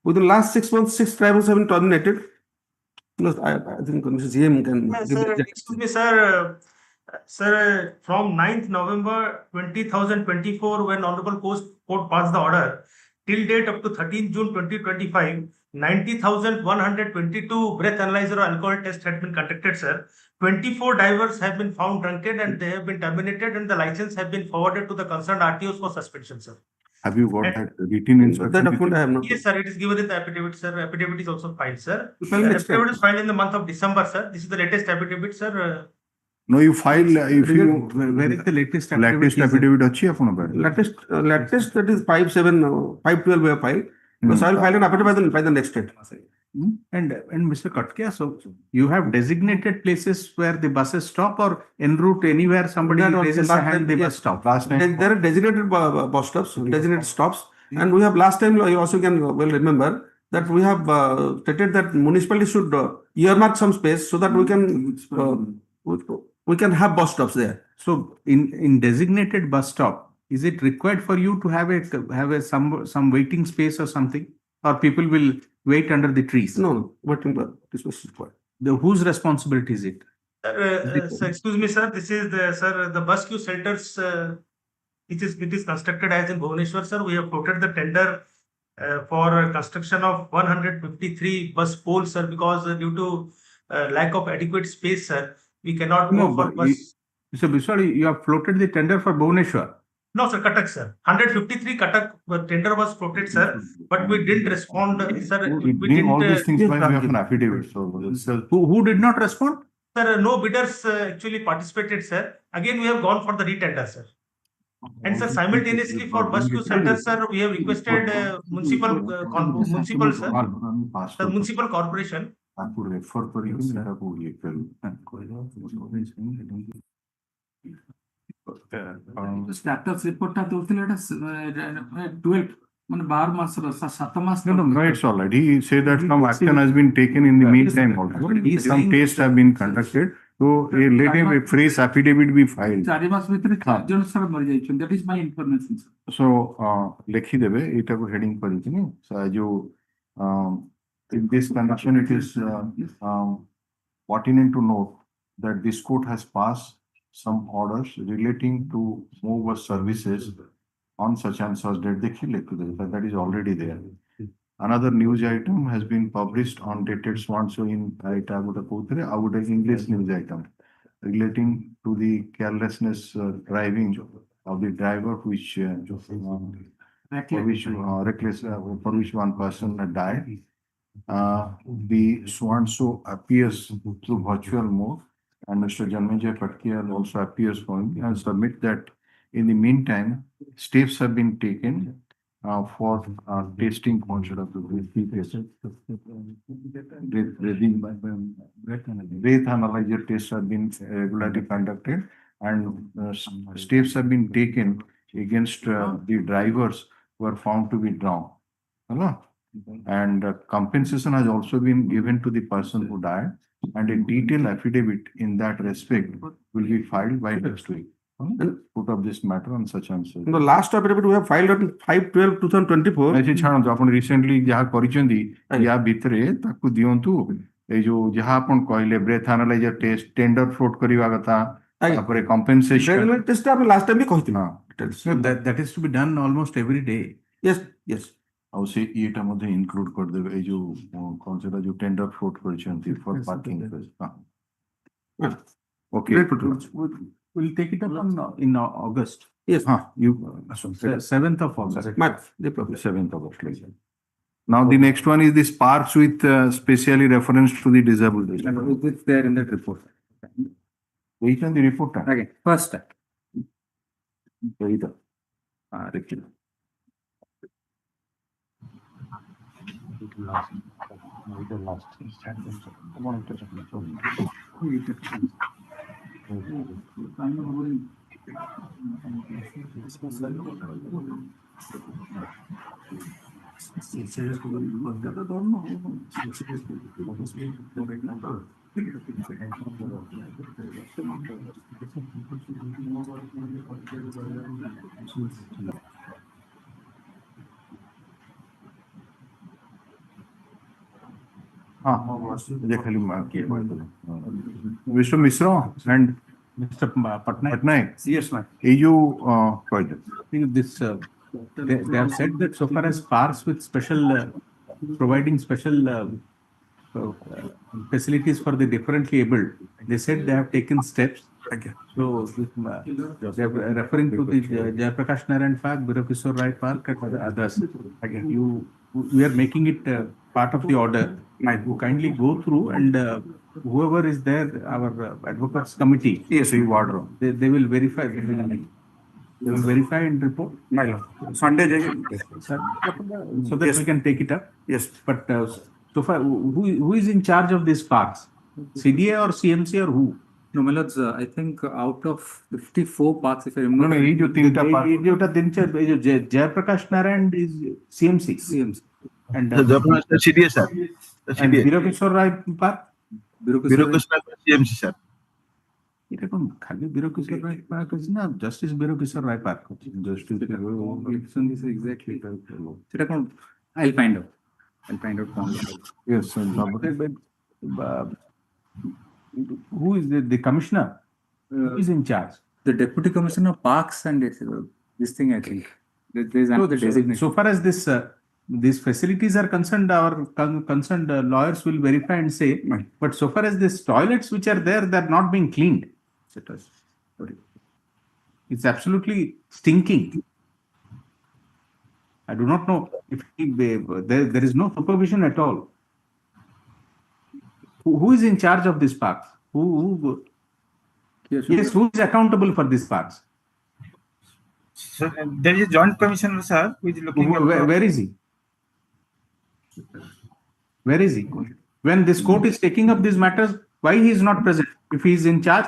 within the last 6 months, 6 drivers have been terminated. Plus, I think Mr. GM can give Sir, the excuse me, sir. Sir, from 9th November 2024, when Honorable Court passed the order, till date up to 13th June 2025, 90,122 breath analyzer or alcohol test had been conducted, sir. 24 drivers have been found drunken and they have been terminated, and the license have been forwarded to the concerned RTOs for suspension, sir. Have you got that written inspection? That document I have not. Yes, sir. It is given in the affidavit, sir. Affidavit is also filed, sir. File The next time. affidavit is filed in the month of December, sir. This is the latest affidavit, sir. No, you file if you Where is the latest latest affidavit achi apan pahe? Latest that is 512 we have filed. Plus I will file an affidavit by the next date. And Mr. Katke, so you have designated places where the buses stop, or en route anywhere somebody That was raises a last hand, time, they yes. must stop. Last time. There are designated bus stops, designated stops, and we have last time you also can well remember that we have stated that municipality should earmark some space so that we can have bus stops there. So in designated bus stop, is it required for you to have some waiting space or something, or people will wait under the trees? No, waiting this was required. Whose responsibility is it? Sir, excuse me, sir. This is the bus queue shelters. It is constructed as in Bhubaneswar, sir. We have floated the tender for construction of 153 bus poles, sir, because due to lack of adequate space, sir, we cannot go for bus. Mr. Biswal, you have floated the tender for Bhubaneswar. No, sir, Cuttack, sir. 153 Cuttack tender was floated, sir, but we didn't respond, sir. We bring all these things by way of an affidavit. So who did not respond? Sir, no bidders actually participated, sir. Again, we have gone for the retender, sir. And sir, simultaneously for bus queue centers, sir, we have requested municipal corporation. आपको refer करेंगे मेरा को ये करूँ status report ଟା ଦଉଥିଲେ ଏଟା 12 ମାନେ 12 ମାସର 7 ମାସ No, it's all right. He said that some action has been taken in the meantime also. Some tests have been conducted. So let him a phrase affidavit be filed. 4 ମାସ ଭିତରେ 4 ଜଣ ସାର ମରି ଯାଇଛନ୍ତି. That is my information, sir. So ଲେଖି ଦେବେ ଏଇଟାକୁ heading କରିକି ନି ଯୋଉ in this connection it is pertinent to note that this court has passed some orders relating to move bus services on such and such date. देखिए लिख देते that is already there. Another news item has been published on dated so in English news item relating to the carelessness driving of the driver which for which one person died. The so appears through virtual mode, and Mr. Janmejay Patkial also appears for me and submit that in the meantime steps have been taken for testing concept of the breath analyzer tests have been regularly conducted, and steps have been taken against the drivers who are found to be drunk. Hello? And compensation has also been given to the person who died, and a detailed affidavit in that respect will be filed by next week. Put up this matter on such and such. The last affidavit we have filed on 5/12/2024. ऐसे छाड़ो आपण recently जहाँ करिसेंदी या भितरे ताकू दियंतु ए जो जहाँ आपण कहले breath analyser test tender float करिवा कथा तापरे कंपेंसेशन टेस्ट आपण लास्ट टाइम भी कहती ना that is to be done almost every day. Yes. ଆଉ ସେ ଇଏଟା ମଧ୍ୟ ଇନକ୍ଲୁଡ କରିଦେବେ ଏଇ ଯୋଉ କଣ ସେଟା ଯୋଉ ଟେଣ୍ଡର ଫ୍ଲୋଟ୍ କରିଛନ୍ତି for parking okay We'll take it up in August. Yes. You 7th of August. 7th of August. Now the next one is this parks with specially reference to the disabled. It's there in that report. Which one the report? Okay, first. Mr. Misra and Mr. Patnaik. Patnaik. Yes, ma'am. This they have said that so far as parks with special providing special facilities for the differently abled, they said they have taken steps. So they are referring to the Jayaprakash Narayan Park, Birokishore Rai Park, and others. Again, we are making it part of the order. You kindly go through and whoever is there, our advocates committee. Yes, you order. They will verify. They will verify and report. Sunday, Sir, so that we can take it up. Yes. But so far, who is in charge of these parks? CDA or CMC or who? No, my lords, I think out of 54 parks, if I remember. No, ये जो तीनटा park. Jayaprakash Narayan is CMC. CMC. And CDA, sir. And Birokishore Rai Park? Birokishore CMC, sir. Khali Birokishore Rai Park is na Justice Birokishore Rai Park. Justice Exactly. I'll find out. Yes, sir. Who is the commissioner? Who is in charge? The deputy commissioner of parks and this thing, I think. There's another designation. So far as this these facilities are concerned, our concerned lawyers will verify and say, but so far as these toilets which are there, they're not being cleaned. It's absolutely stinking. I do not know if there is no supervision at all. Who is in charge of these parks? Yes, who is accountable for these parks? So there is a joint commissioner, sir, who is looking at where is he? Where is he? When this court is taking up these matters, why he is not present? If he is in charge,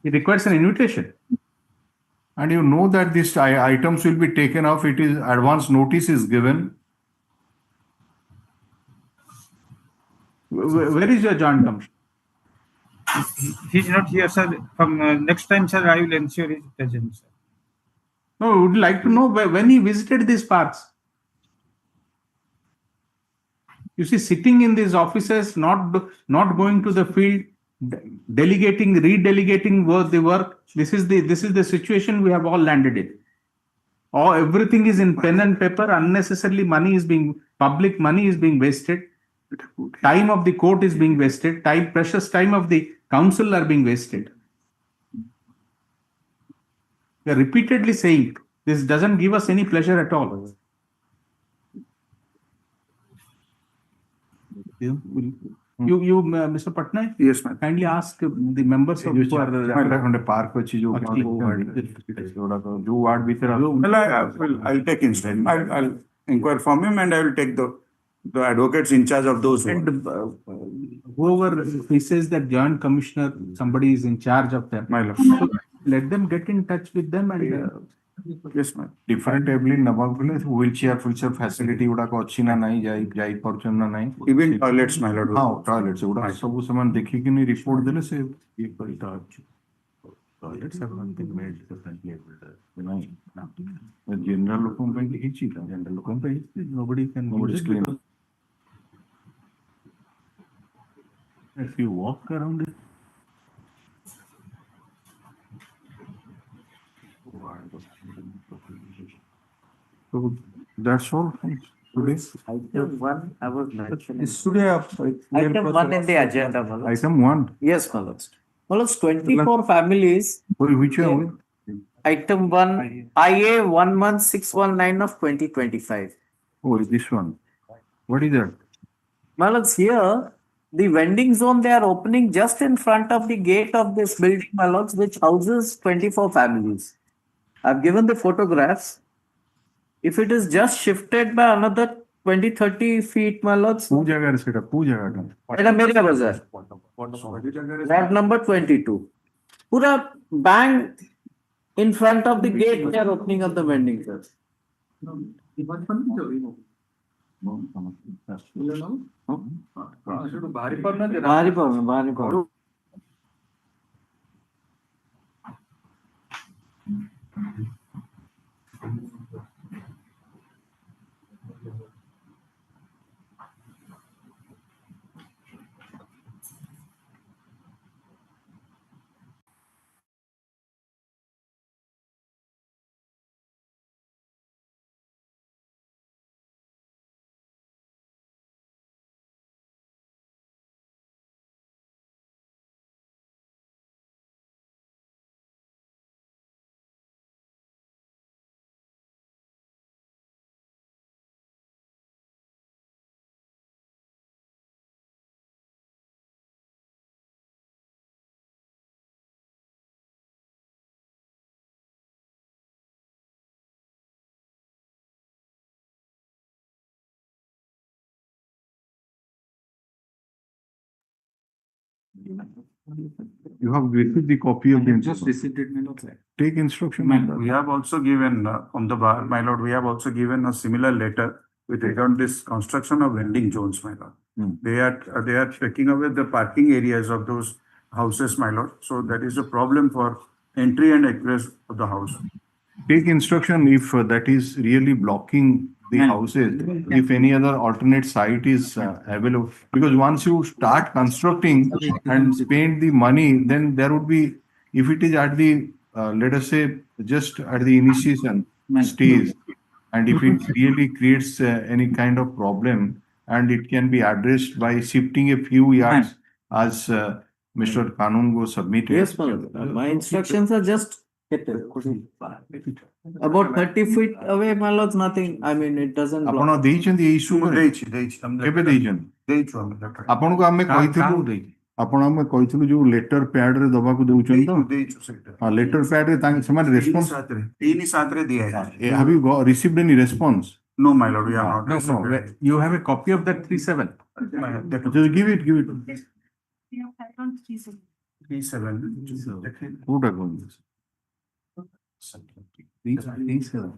he requires an invitation. And you know that these items will be taken off. It is advance notice is given. Where is your joint commissioner? He's not here, sir. From next time, sir, I will ensure his presence, sir. No, we would like to know when he visited these parks. You see, sitting in these offices, not going to the field, redelegating the work. This is the situation we have all landed in. Everything is in pen and paper. Unnecessarily, public money is being wasted. Time of the court is being wasted. Precious time of the council are being wasted. We are repeatedly saying this doesn't give us any pleasure at all. Mr. Patnaik? Yes, ma'am. Kindly ask the members of who are park I'll take instead. I'll inquire from him and I will take the advocates in charge of those. And whoever he says that joint commissioner, somebody is in charge of them. So let them get in touch with them and yes, ma'am. Different able wheelchair facility अच्छी ना नहीं जाई पर्चन ना नहीं. Even toilets, my lord. हाँ, toilets सब सामान देखी कि नहीं report देले से ये करता है. Toilets have not been made differently able. नहीं. General लोगों पे ही चीज़ है. General लोगों पे nobody is clean. If you walk around it. So that's all today. Item 1, I was mentioning. Today, Item 1 in the agenda, Malus. Item 1. Yes, Malus. Malus, 24 families. Which one? Item 1, IA 11619 of 2025. Oh, is this one? What is that? Malus, here, the vending zone they are opening just in front of the gate of this building, Malus, which houses 24 families. I've given the photographs. If it is just shifted by another 20-30 feet, my lords. Who jagar is it? Who jagar? Eta Meria Bazaar. Ward number 22. Pura bang in front of the gate, they are opening up the vending, sir. Bhari problem. You have received the copy of the Just received it, my lord. Take instruction. We have also given, on the bar, my lord, we have also given a similar letter with regard to this construction of vending zones, my lord. They are taking away the parking areas of those houses, my lord. So that is a problem for entry and egress of the house. Take instruction if that is really blocking the houses, if any other alternate site is available. Because once you start constructing and spend the money, then there would be, if it is at the, let us say, just at the initiation stage, and if it really creates any kind of problem, and it can be addressed by shifting a few yards as Mr. Kanungo submitted. Yes, my instructions are just about 30 feet away, my lords, nothing. I mean, it doesn't block. ଆପଣ ଦେଇଛନ୍ତି ଏଇ issue କେବେ ଦେଇଛନ୍ତି? ଆପଣଙ୍କୁ ଆମେ କହିଥିଲୁ, ଆପଣ ଆମେ କହିଥିଲୁ ଯୋଉ ଲେଟର ପ୍ୟାଡ୍ ରେ ଦବାକୁ ଦଉଛନ୍ତି ତ? ହଁ, ଲେଟର ପ୍ୟାଡ୍ ରେ ସେମାନେ ରେସ୍ପନ୍ସ 3/7 ରେ ଦିଆ ହେଇଛି. have you received any response? No, my lord, we have not. No. You have a copy of that 3/7? Just give it. 3/7. Who are going this? 3/7.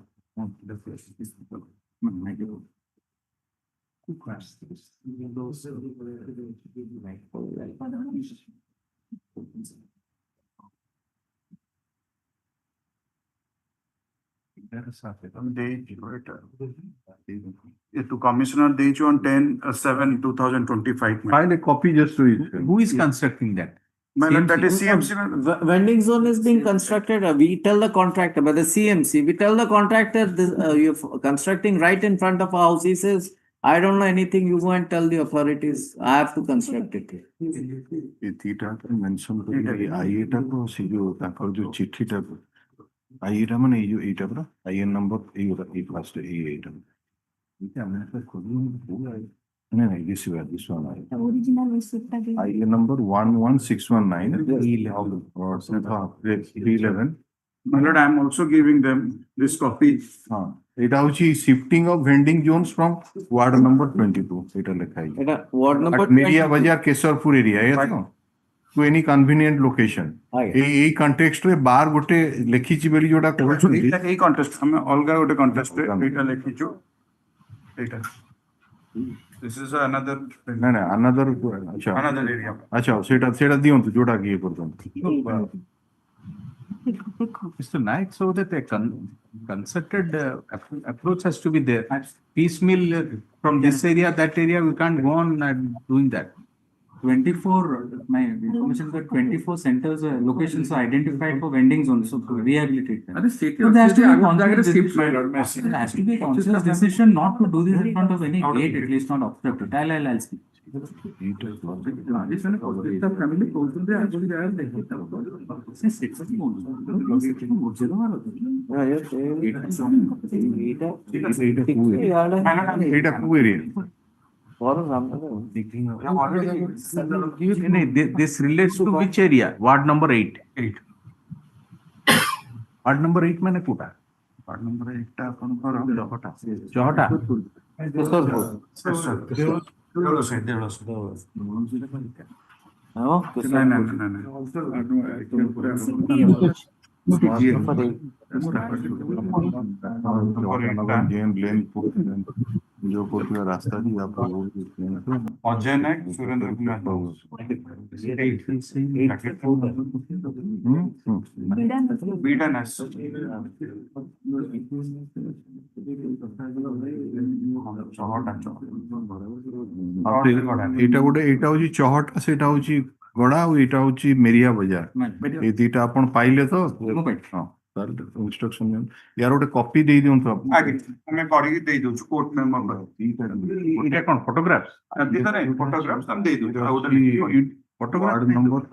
To Commissioner Deju on 10/7/2025. Find a copy just to it. Who is constructing that? My lord, that is CMC. Vending zone is being constructed. We tell the contractor, but the CMC, we tell the contractor, you're constructing right in front of our house. He says, I don't know anything. You go and tell the authorities. I have to construct it. Mention I man EU 8 IN number first A8. No, this one. Original receipt. IN number 11619 311. My lord, I am also giving them this copy. It is shifting of vending zones from ward number 22. Ward number Media Bazaar, Kesarpur area. To any convenient location. A context re bar gote lekhichi beli joda kohachunti. A contest. Hame alga gote contest re eta lekhichu. Eta. This is another. Another. Another area. Acha, seta diontu joda kiye kortantu. Mr. Naik, so that a concerted approach has to be there. Piecemeal from this area, that area, we can't go on doing that. 24, my information that 24 centers, locations are identified for vending zones, so to rehabilitate them. So there has to be a conscious decision not to do this in front of any gate, at least not obstruct it. I'll speak. This relates to which area? Ward number 8. Ward number 8 mane kuta? Ward number 8 Johota. This was good. No, this was good. जो कोई रास्ता नहीं आप अजय नायक सुरेंद्र कुमार ଏଇଟା ଗୋଟେ ଏଇଟା ହଉଛି ଚହଟା ସେଇଟା ହଉଛି ଗଡା ଆଉ ଏଇଟା ହଉଛି ମେରିଆ ବଜାର ଏଇ ଦିଟା ଆପଣ ପାଇଲେ ତ ହଁ ଇନଷ୍ଟ୍ରକ୍ସନ ୟାର ଗୋଟେ କପି ଦେଇ ଦିଅନ୍ତୁ ଆଜ୍ଞା ଆମେ କରିକି ଦେଇ ଦଉଛୁ କୋର୍ଟ ମେମ୍ବର ଏଇଟା କଣ ଫଟୋଗ୍ରାଫ ଫଟୋଗ୍ରାଫ ଆମେ ଦେଇ ଦଉଛୁ ଆଉ ଫଟୋଗ୍ରାଫ ନମ୍ବର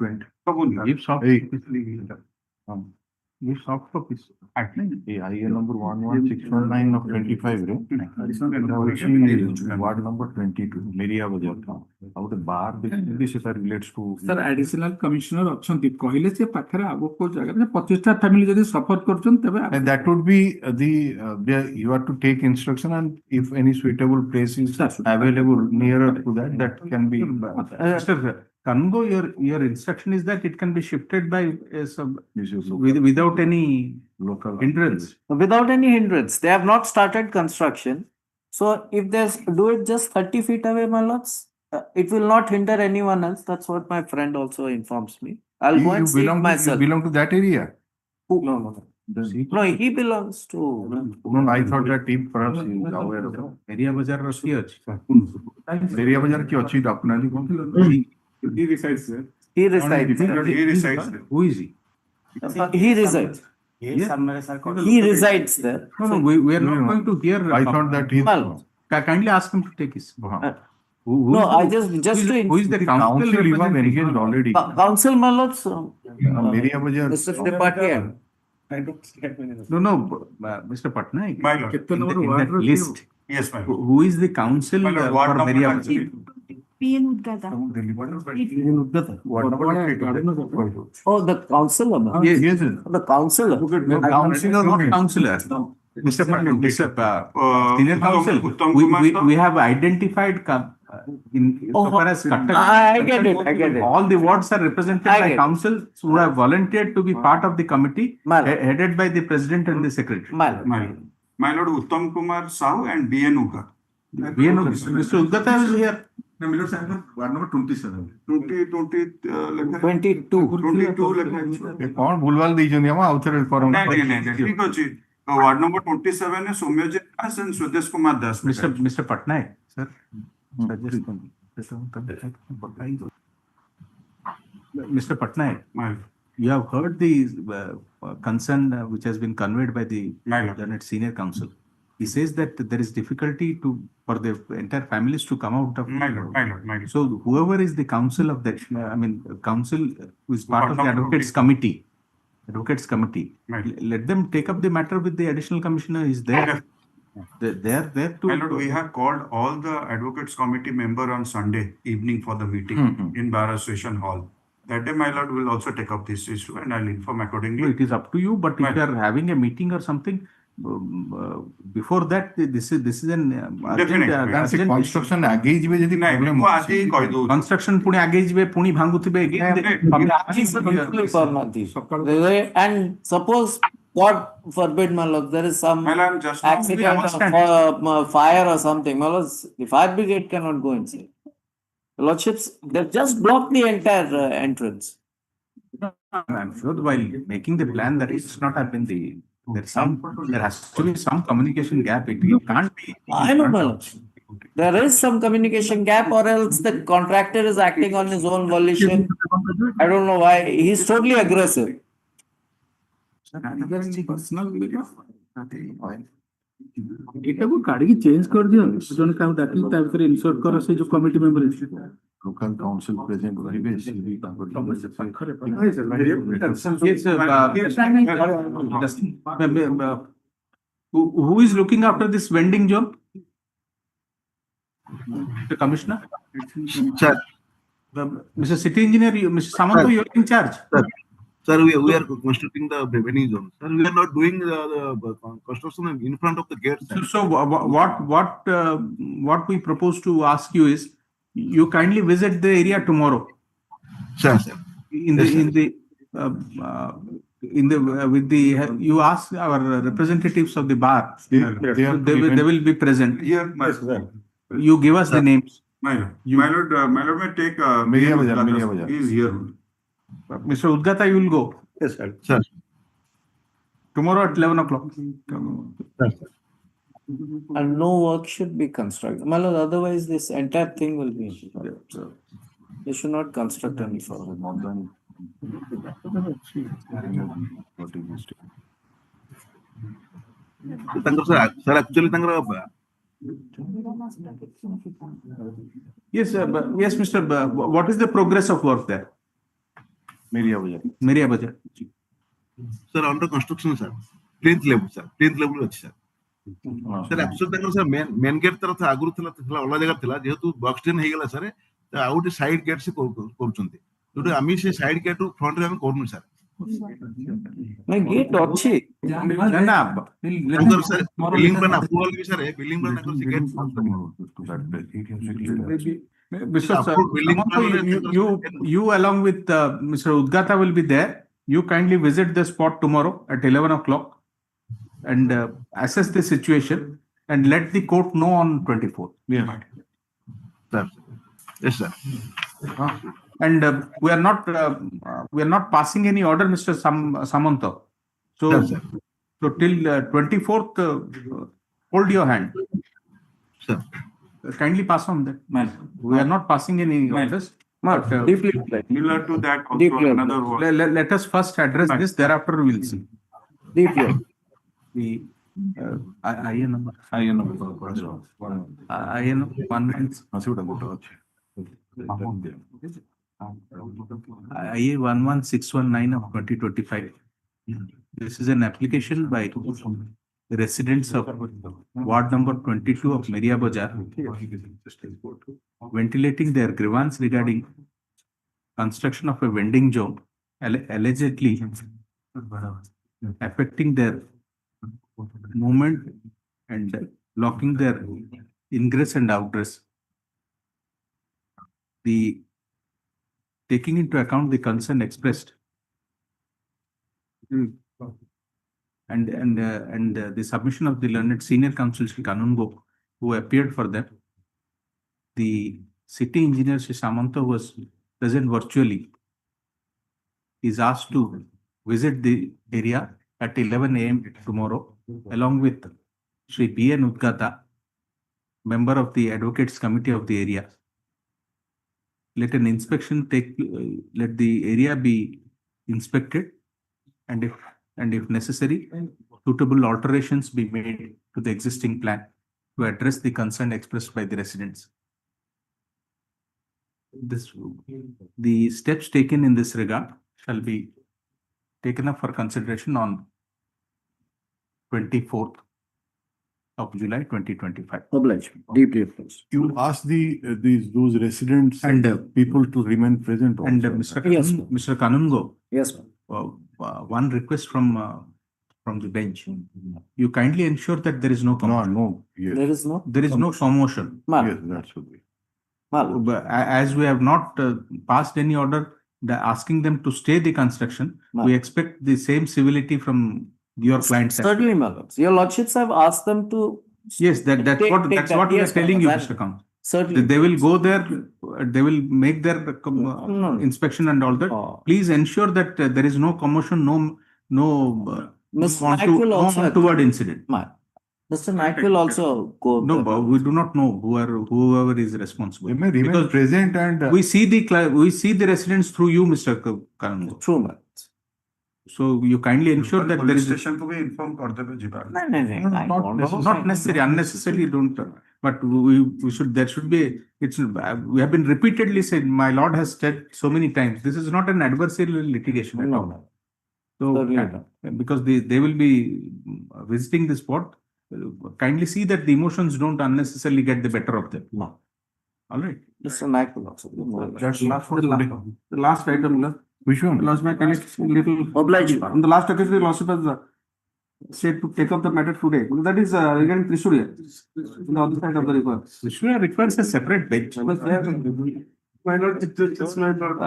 20 ये सॉफ्ट कॉपीज ये आईए नंबर 11619 of 25 रे वार्ड नंबर 22 मेरिया बाजार था ଆଉ ଗୋଟେ ବାର ଦେଖିଲି ସେଟା ରିଲେଟ୍ସ ଟୁ ସାର୍ ଆଡିସନାଲ କମିଶନର ଅଛନ୍ତି କହିଲେ ସେ ପାଖରେ ଆଉ କୋଉ ଜାଗାରେ 25ଟା ଫ୍ୟାମିଲି ଯଦି ସଫର କରୁଛନ୍ତି ତେବେ and that would be the you have to take instruction and if any suitable place is available nearer to that can be Kango, your instruction is that it can be shifted by without any local hindrance. Without any hindrance. They have not started construction. So if they do it just 30 feet away, my lords, it will not hinder anyone else. That's what my friend also informs me. I'll go and see it myself. You belong to that area? No. No, he belongs to. No, I thought that team perhaps is aware of Area Bazaar Roshi Area Bazaar ki achi apna He resides there. He resides there. He resides there. Who is he? He resides. He resides there. No, we are not going to hear. I thought that he. Kindly ask him to take his. No, I just to. Who is the council you have engaged already? Council, my lords. Area Bazaar. Mr. Tripathi. No, Mr. Patnaik. My lord. In that list. Yes, my lord. Who is the council My lord, for ward number Meria? 22. Oh, the councillor. Yes. The councillor. Councillor, not councillor. Mr. Senior council. We have identified as I get it. All the wards are represented by councils who have volunteered to be part of the committee headed by the president and the secretary. My lord, Uttam Kumar Sahu and B.N. Uga. Mr. Ugata is here. Ward number 27. 22. कौन भूलवाल दीजिए हम outside forum नहीं ठीक अछि ward number 27 है सौम्यजीत दास and स्वदेश Kumar Das Mr. Patnaik sir Mr. Patnaik, you have heard the concern which has been conveyed by the senior council. He says that there is difficulty for the entire families to come out of. My lord. So whoever is the council of that, council who is part of the advocates committee, let them take up the matter with the additional commissioner. Is there? They are there to. My lord, we have called all the advocates committee member on Sunday evening for the meeting in Bar Association Hall. That day, my lord will also take up this issue and I'll inform accordingly. No, it is up to you. But if you are having a meeting or something. Before that, this is an construction आगे ही जब problem construction Pune आगे ही पुणी भांगुतिबे and suppose God forbid, my lord, there is some accident or fire or something, my lord, the fire brigade cannot go inside. The lordships, they've just blocked the entire entrance. I'm sure while making the plan that it's not happened there has to be some communication gap. It can't be. I know, my lord. There is some communication gap, or else the contractor is acting on his own volition. I don't know why. He's totally aggressive. ଏଟାକୁ କାଢିକି change କରିଦିଅ ଜଣେ କାହାକୁ ଡାକିକି ତା ଭିତରେ insert କର ସେ ଯୋଉ committee member local council present ରହିବେ who is looking after this vending job? The commissioner? Sir. Mr. City Engineer, Mr. Samanto, you are in charge. Sir, we are constructing the vending zone. Sir, we are not doing the construction in front of the gate. Sir. So what we propose to ask you is, you kindly visit the area tomorrow. Sure, sir. With the you ask our representatives of the bar. They will be present. Here, You give us the names. my lord may take Media Bazaar. He is here. Mr. Udgata, you will go. Yes, sir. Sir. Tomorrow at 11 o'clock. And no work should be constructed. My lord, otherwise this entire thing will be. They should not construct any further. Sir, actually, Yes, yes, Mr. What is the progress of work there? Meria Bazaar. Sir, under construction, sir. 10th level, sir. 10th level, sir. Sir, actually, sir, main gate तरफ था आगुर थला अलग जगह थला जेहेतु box train हे गेला sir out side gate से କରୁଛନ୍ତି जोटे आमी से साइड गेट फ्रंट रे हम करनु सर नहीं गेट अच्छी ना अंदर सर बिल्डिंग प्लान अप्रूवल भी सर है बिल्डिंग प्लान अगर gate you along with Mr. Udgata will be there. You kindly visit the spot tomorrow at 11 o'clock and assess the situation and let the court know on 24th. Yeah. Sir. Yes, sir. And we are not passing any order, Mr. Samanta. So, yes, sir. So till 24th, hold your hand. Sir. Kindly pass on that. We are not passing any orders. Deeply similar to that also another one. Let us first address this, thereafter we will see. Deeply. The IN number. IN 11619 of 2025. This is an application by the residents of ward number 22 of Meria Bazaar, ventilating their grievance regarding construction of a vending zone, allegedly affecting their movement and blocking their ingress and outgress. Taking into account the concern expressed and the submission of the learned senior counsel Shri Kanungo, who appeared for them, the city engineer Shri Samanta, who was present virtually, is asked to visit the area at 11 a.m. tomorrow, along with Shri B.N. Udgata, member of the Advocates Committee of the area. Let an inspection let the area be inspected, and if necessary, suitable alterations be made to the existing plan to address the concern expressed by the residents. The steps taken in this regard shall be taken up for consideration on 24th of July 2025. Obliged. Deeply obliged. You ask those residents and people to remain present also. And Mr. Kanungo. Yes, one request from the bench. You kindly ensure that there is no commotion. No. Yes. There is no commotion. Yes, that should be. As we have not passed any order asking them to stay the construction, we expect the same civility from your clients. Certainly, my lords. Your lordships have asked them to. Yes, that's what we are telling you, Mr. Count. Certainly. They will go there, they will make their inspection and all that. Please ensure that there is no commotion, no untoward incident. Mr. Naik will also go. No, but we do not know whoever is responsible. They may remain present and we see the residents through you, Mr. Kanungo. True, man. So you kindly ensure that there is station to be informed not necessary, unnecessarily don't. But we should. There should be. We have been repeatedly said. My lord has said so many times. This is not an adversarial litigation at all. So because they will be visiting the spot, kindly see that the emotions don't unnecessarily get the better of them. No. All right. Mr. Naik will also. That's the last item. Which one? Lost my colleague little obliged. On the last occasion, the lawsuit was said to take up the matter today. That is regarding Trisuria, on the other side of the river. Trisuria requires a separate bench. My lord, just my lord.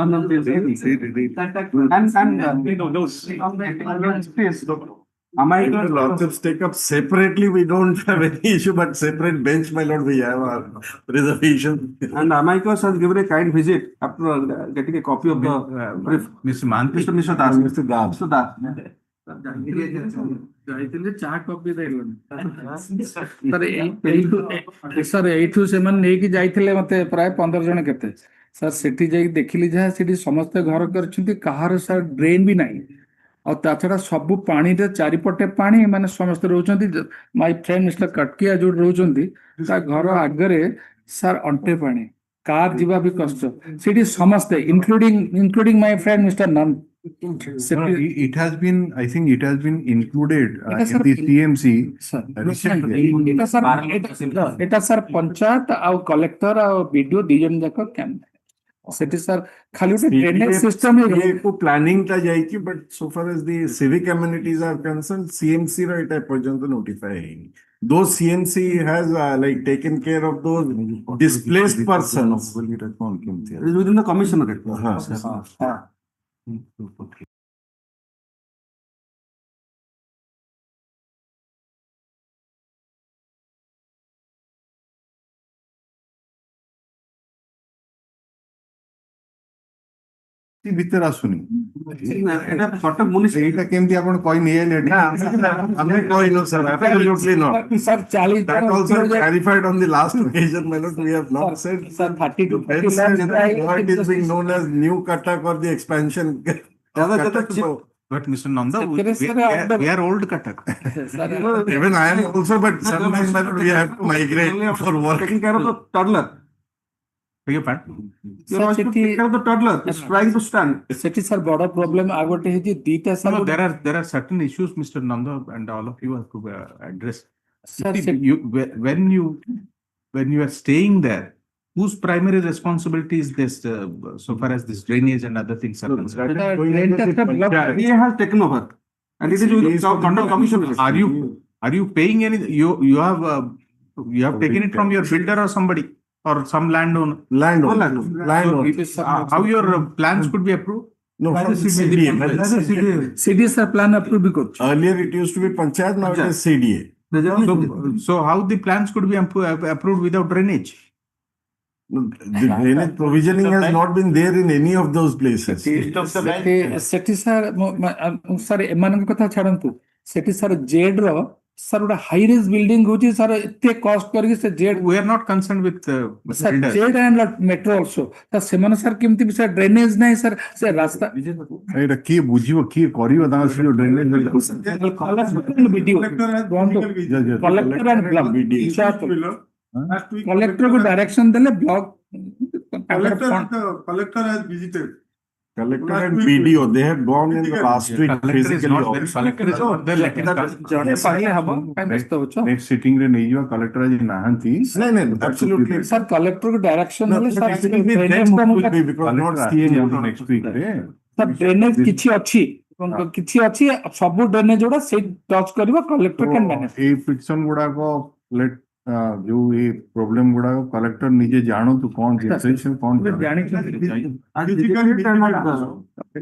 Lordships take up separately, we don't have any issue, but separate bench, my lord, we have our reservation. And Amicus has given a kind visit after getting a copy of the brief. Mr. Manti. Mr. Das. Mr. Das. Mr. Das. Sir एठू से मन नेकी जाइथिले मते प्राय 15 जण केते sir सेठी जाई देखिली जा सेठी समस्त घर करछंती कहार सर ड्रेन भी नाही और ता छडा सब पानी रे चारिपटे पानी माने समस्त रहउछंती माय फ्रेंड मिस्टर कटकिया जो रहउछंती ता घर आगरे सर अंटे पानी कार जीवा भी कष्ट सेठी समस्त इंक्लूडिंग माय फ्रेंड मिस्टर नन It has been, I think it has been included in the CMC recently. এটা স্যার পঞ্চায়েত আর কলেক্টর আর বিডিও দুই জন যাক ক্যাম্প সেটি স্যার খালি একটা ড্রেনেজ সিস্টেম को प्लानिंग ता जाइकी, but so far as the civic amenities are concerned, CMC रा इटा पर्यंत notify हैनी. Though CMC has like taken care of those displaced persons. It is within the commissionerate. ଭିତରେ ଆସୁନି ଏଟା କଟକ ମୁନିସିପାଲିଟି ଏଇଟା କେମିତି ଆପଣ କହି ନେଇଆଇଲେ ଆମେ କହିନୁ sir absolutely not sir 40 that also clarified on the last occasion my lord we have not said sir 32 what is being known as new Cuttack or the expansion But Mr. Nanda, we are old Cuttack. Even I am also, but sometimes we have to migrate for work. Taking care of the toddler. Beg your pardon? You're supposed to take care of the toddler. It's trying to stand. Sethi sir बड़ा problem आगोटे है जी दीटा sir No, there are certain issues, Mr. Nanda, and all of you have to address. Sir, When you are staying there, whose primary responsibility is this, so far as this drainage and other things are concerned? He has taken over, and it is with the Control Commission. Are you paying any? You have taken it from your builder or somebody or some landowner? Landowner. How your plans could be approved? No, from the CDA. CDA sir plan approve भी करछ. Earlier it used to be panchayat, now it is CDA. So how the plans could be approved without drainage? The drainage provisioning has not been there in any of those places. Sethi sir sir एमानक कथा छाड़ंतु Sethi sir Z रो sir उडा high rise building होची sir एते cost करके से Z We are not concerned with sir Z and metro also sir सेमन सर केमती सर ड्रेनेज नाही सर से रास्ता एटा की बुझियो की करियो ता से drainage video collector and block collector को डायरेक्शन देले block collector has visited. Collector and BDO, they have gone in the last week physically. Next sitting रे नहीं हुआ collector आज नाहंती. नहीं absolutely. सर कलेक्टर को डायरेक्शन देले sir because not seeing next week रे. सर ड्रेनेज किछि अछि सब ड्रेनेज जोड़ा से टच करबो collector can manage. A petition गुडा को लेट जो ये प्रॉब्लम गुडा को कलेक्टर निजे जानो तो कौन जानी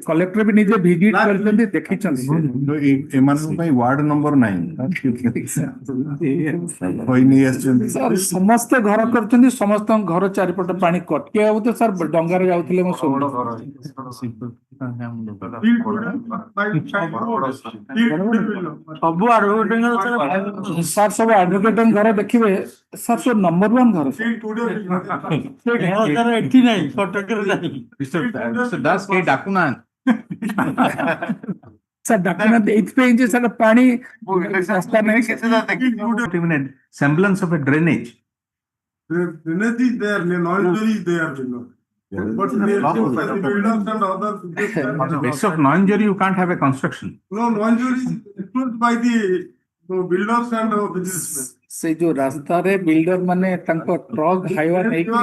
कलेक्टर भी निजे विजिट करछन्ती देखिछन्ती तो एमान ପାଇଁ वार्ड नंबर 9 कोई नहीं आछन्ती सर समस्त घर करछन्ती समस्त घर चारिपट पानी कटके आउ तो सर डंगारे जाउथिले मो सब सर सब एडवोकेट घर देखिबे सर सो नंबर 1 घर सर एठी नहीं कटक रे नहीं Mr. Das के डाकुना सर डाकुना एथ पे इंजे सर पानी रास्ता नहीं even a semblance of a drainage. Drainage is there, noise is there. But on the basis of non-injury, you can't have a construction. No, non-injury is approved by the builders and businessmen. से जो रास्ता रे builder माने तांको truck highway नहीं कि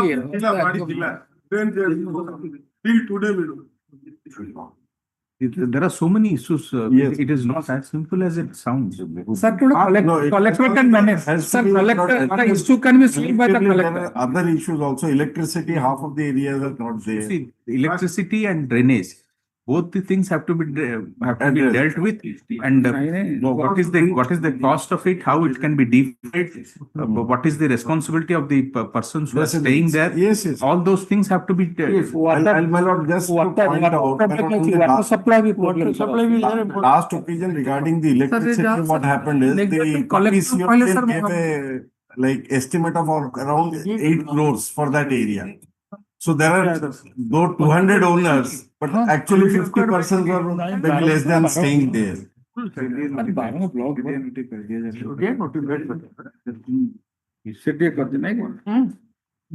till today There are so many issues. Yes. It is not as simple as it sounds. Sir, collector can manage. Sir, collector, the issue can be solved by the collector. There are other issues also. Electricity, half of the areas are not there. See, electricity and drainage, both the things have to be dealt with. And what is the cost of it? How it can be divided? What is the responsibility of the persons who are staying there? Yes, yes. All those things have to be. I'll my lord just point out. Water supply will problem. Last occasion regarding the electricity, what happened is the PCO gave a like estimate of around 8 crores for that area. So there are though 200 owners, but actually 50% were maybe less than staying there.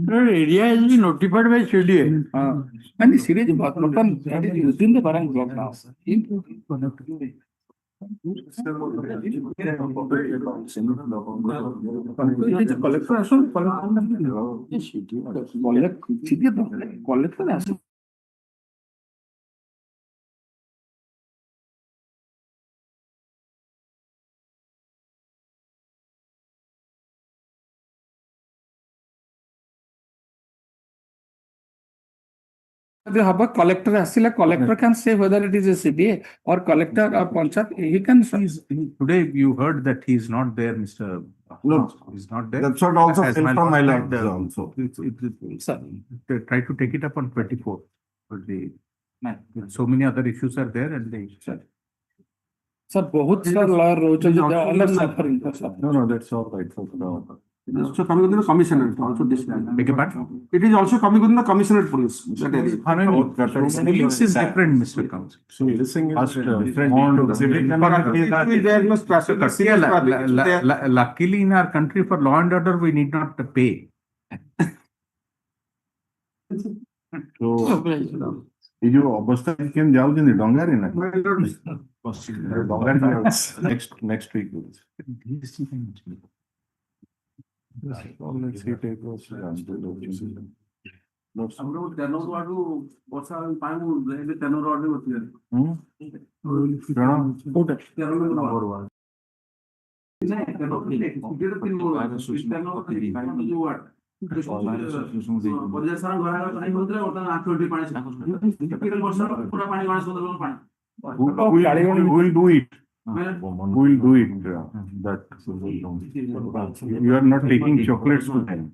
Area has been notified by CDA. And the series that is within the Barang block now. Collector they have a collector asile collector can say whether it is a CDA or collector or Panchat. He can. Today you heard that he is not there, Mr. No, he's not there. That's what also As fell my from my lord lord said, also. They try to take it up on 24. But so many other issues are there, and they. Sir, बहुत सारे lawyer roaches they are all suffering. No, that's all right. It is also coming within the commissioner. Also this. Beg your pardon? It is also coming within the commissioner police. That area. Police is different, Mr. Counsel. So listening is Luckily, in our country, for law and order, we need not pay. So, ये जो अवस्था केम जाऊ जिन डंगारी ना डंगारी next week. Let's see take us We'll do it. We'll do it. That you are not taking chocolates to them.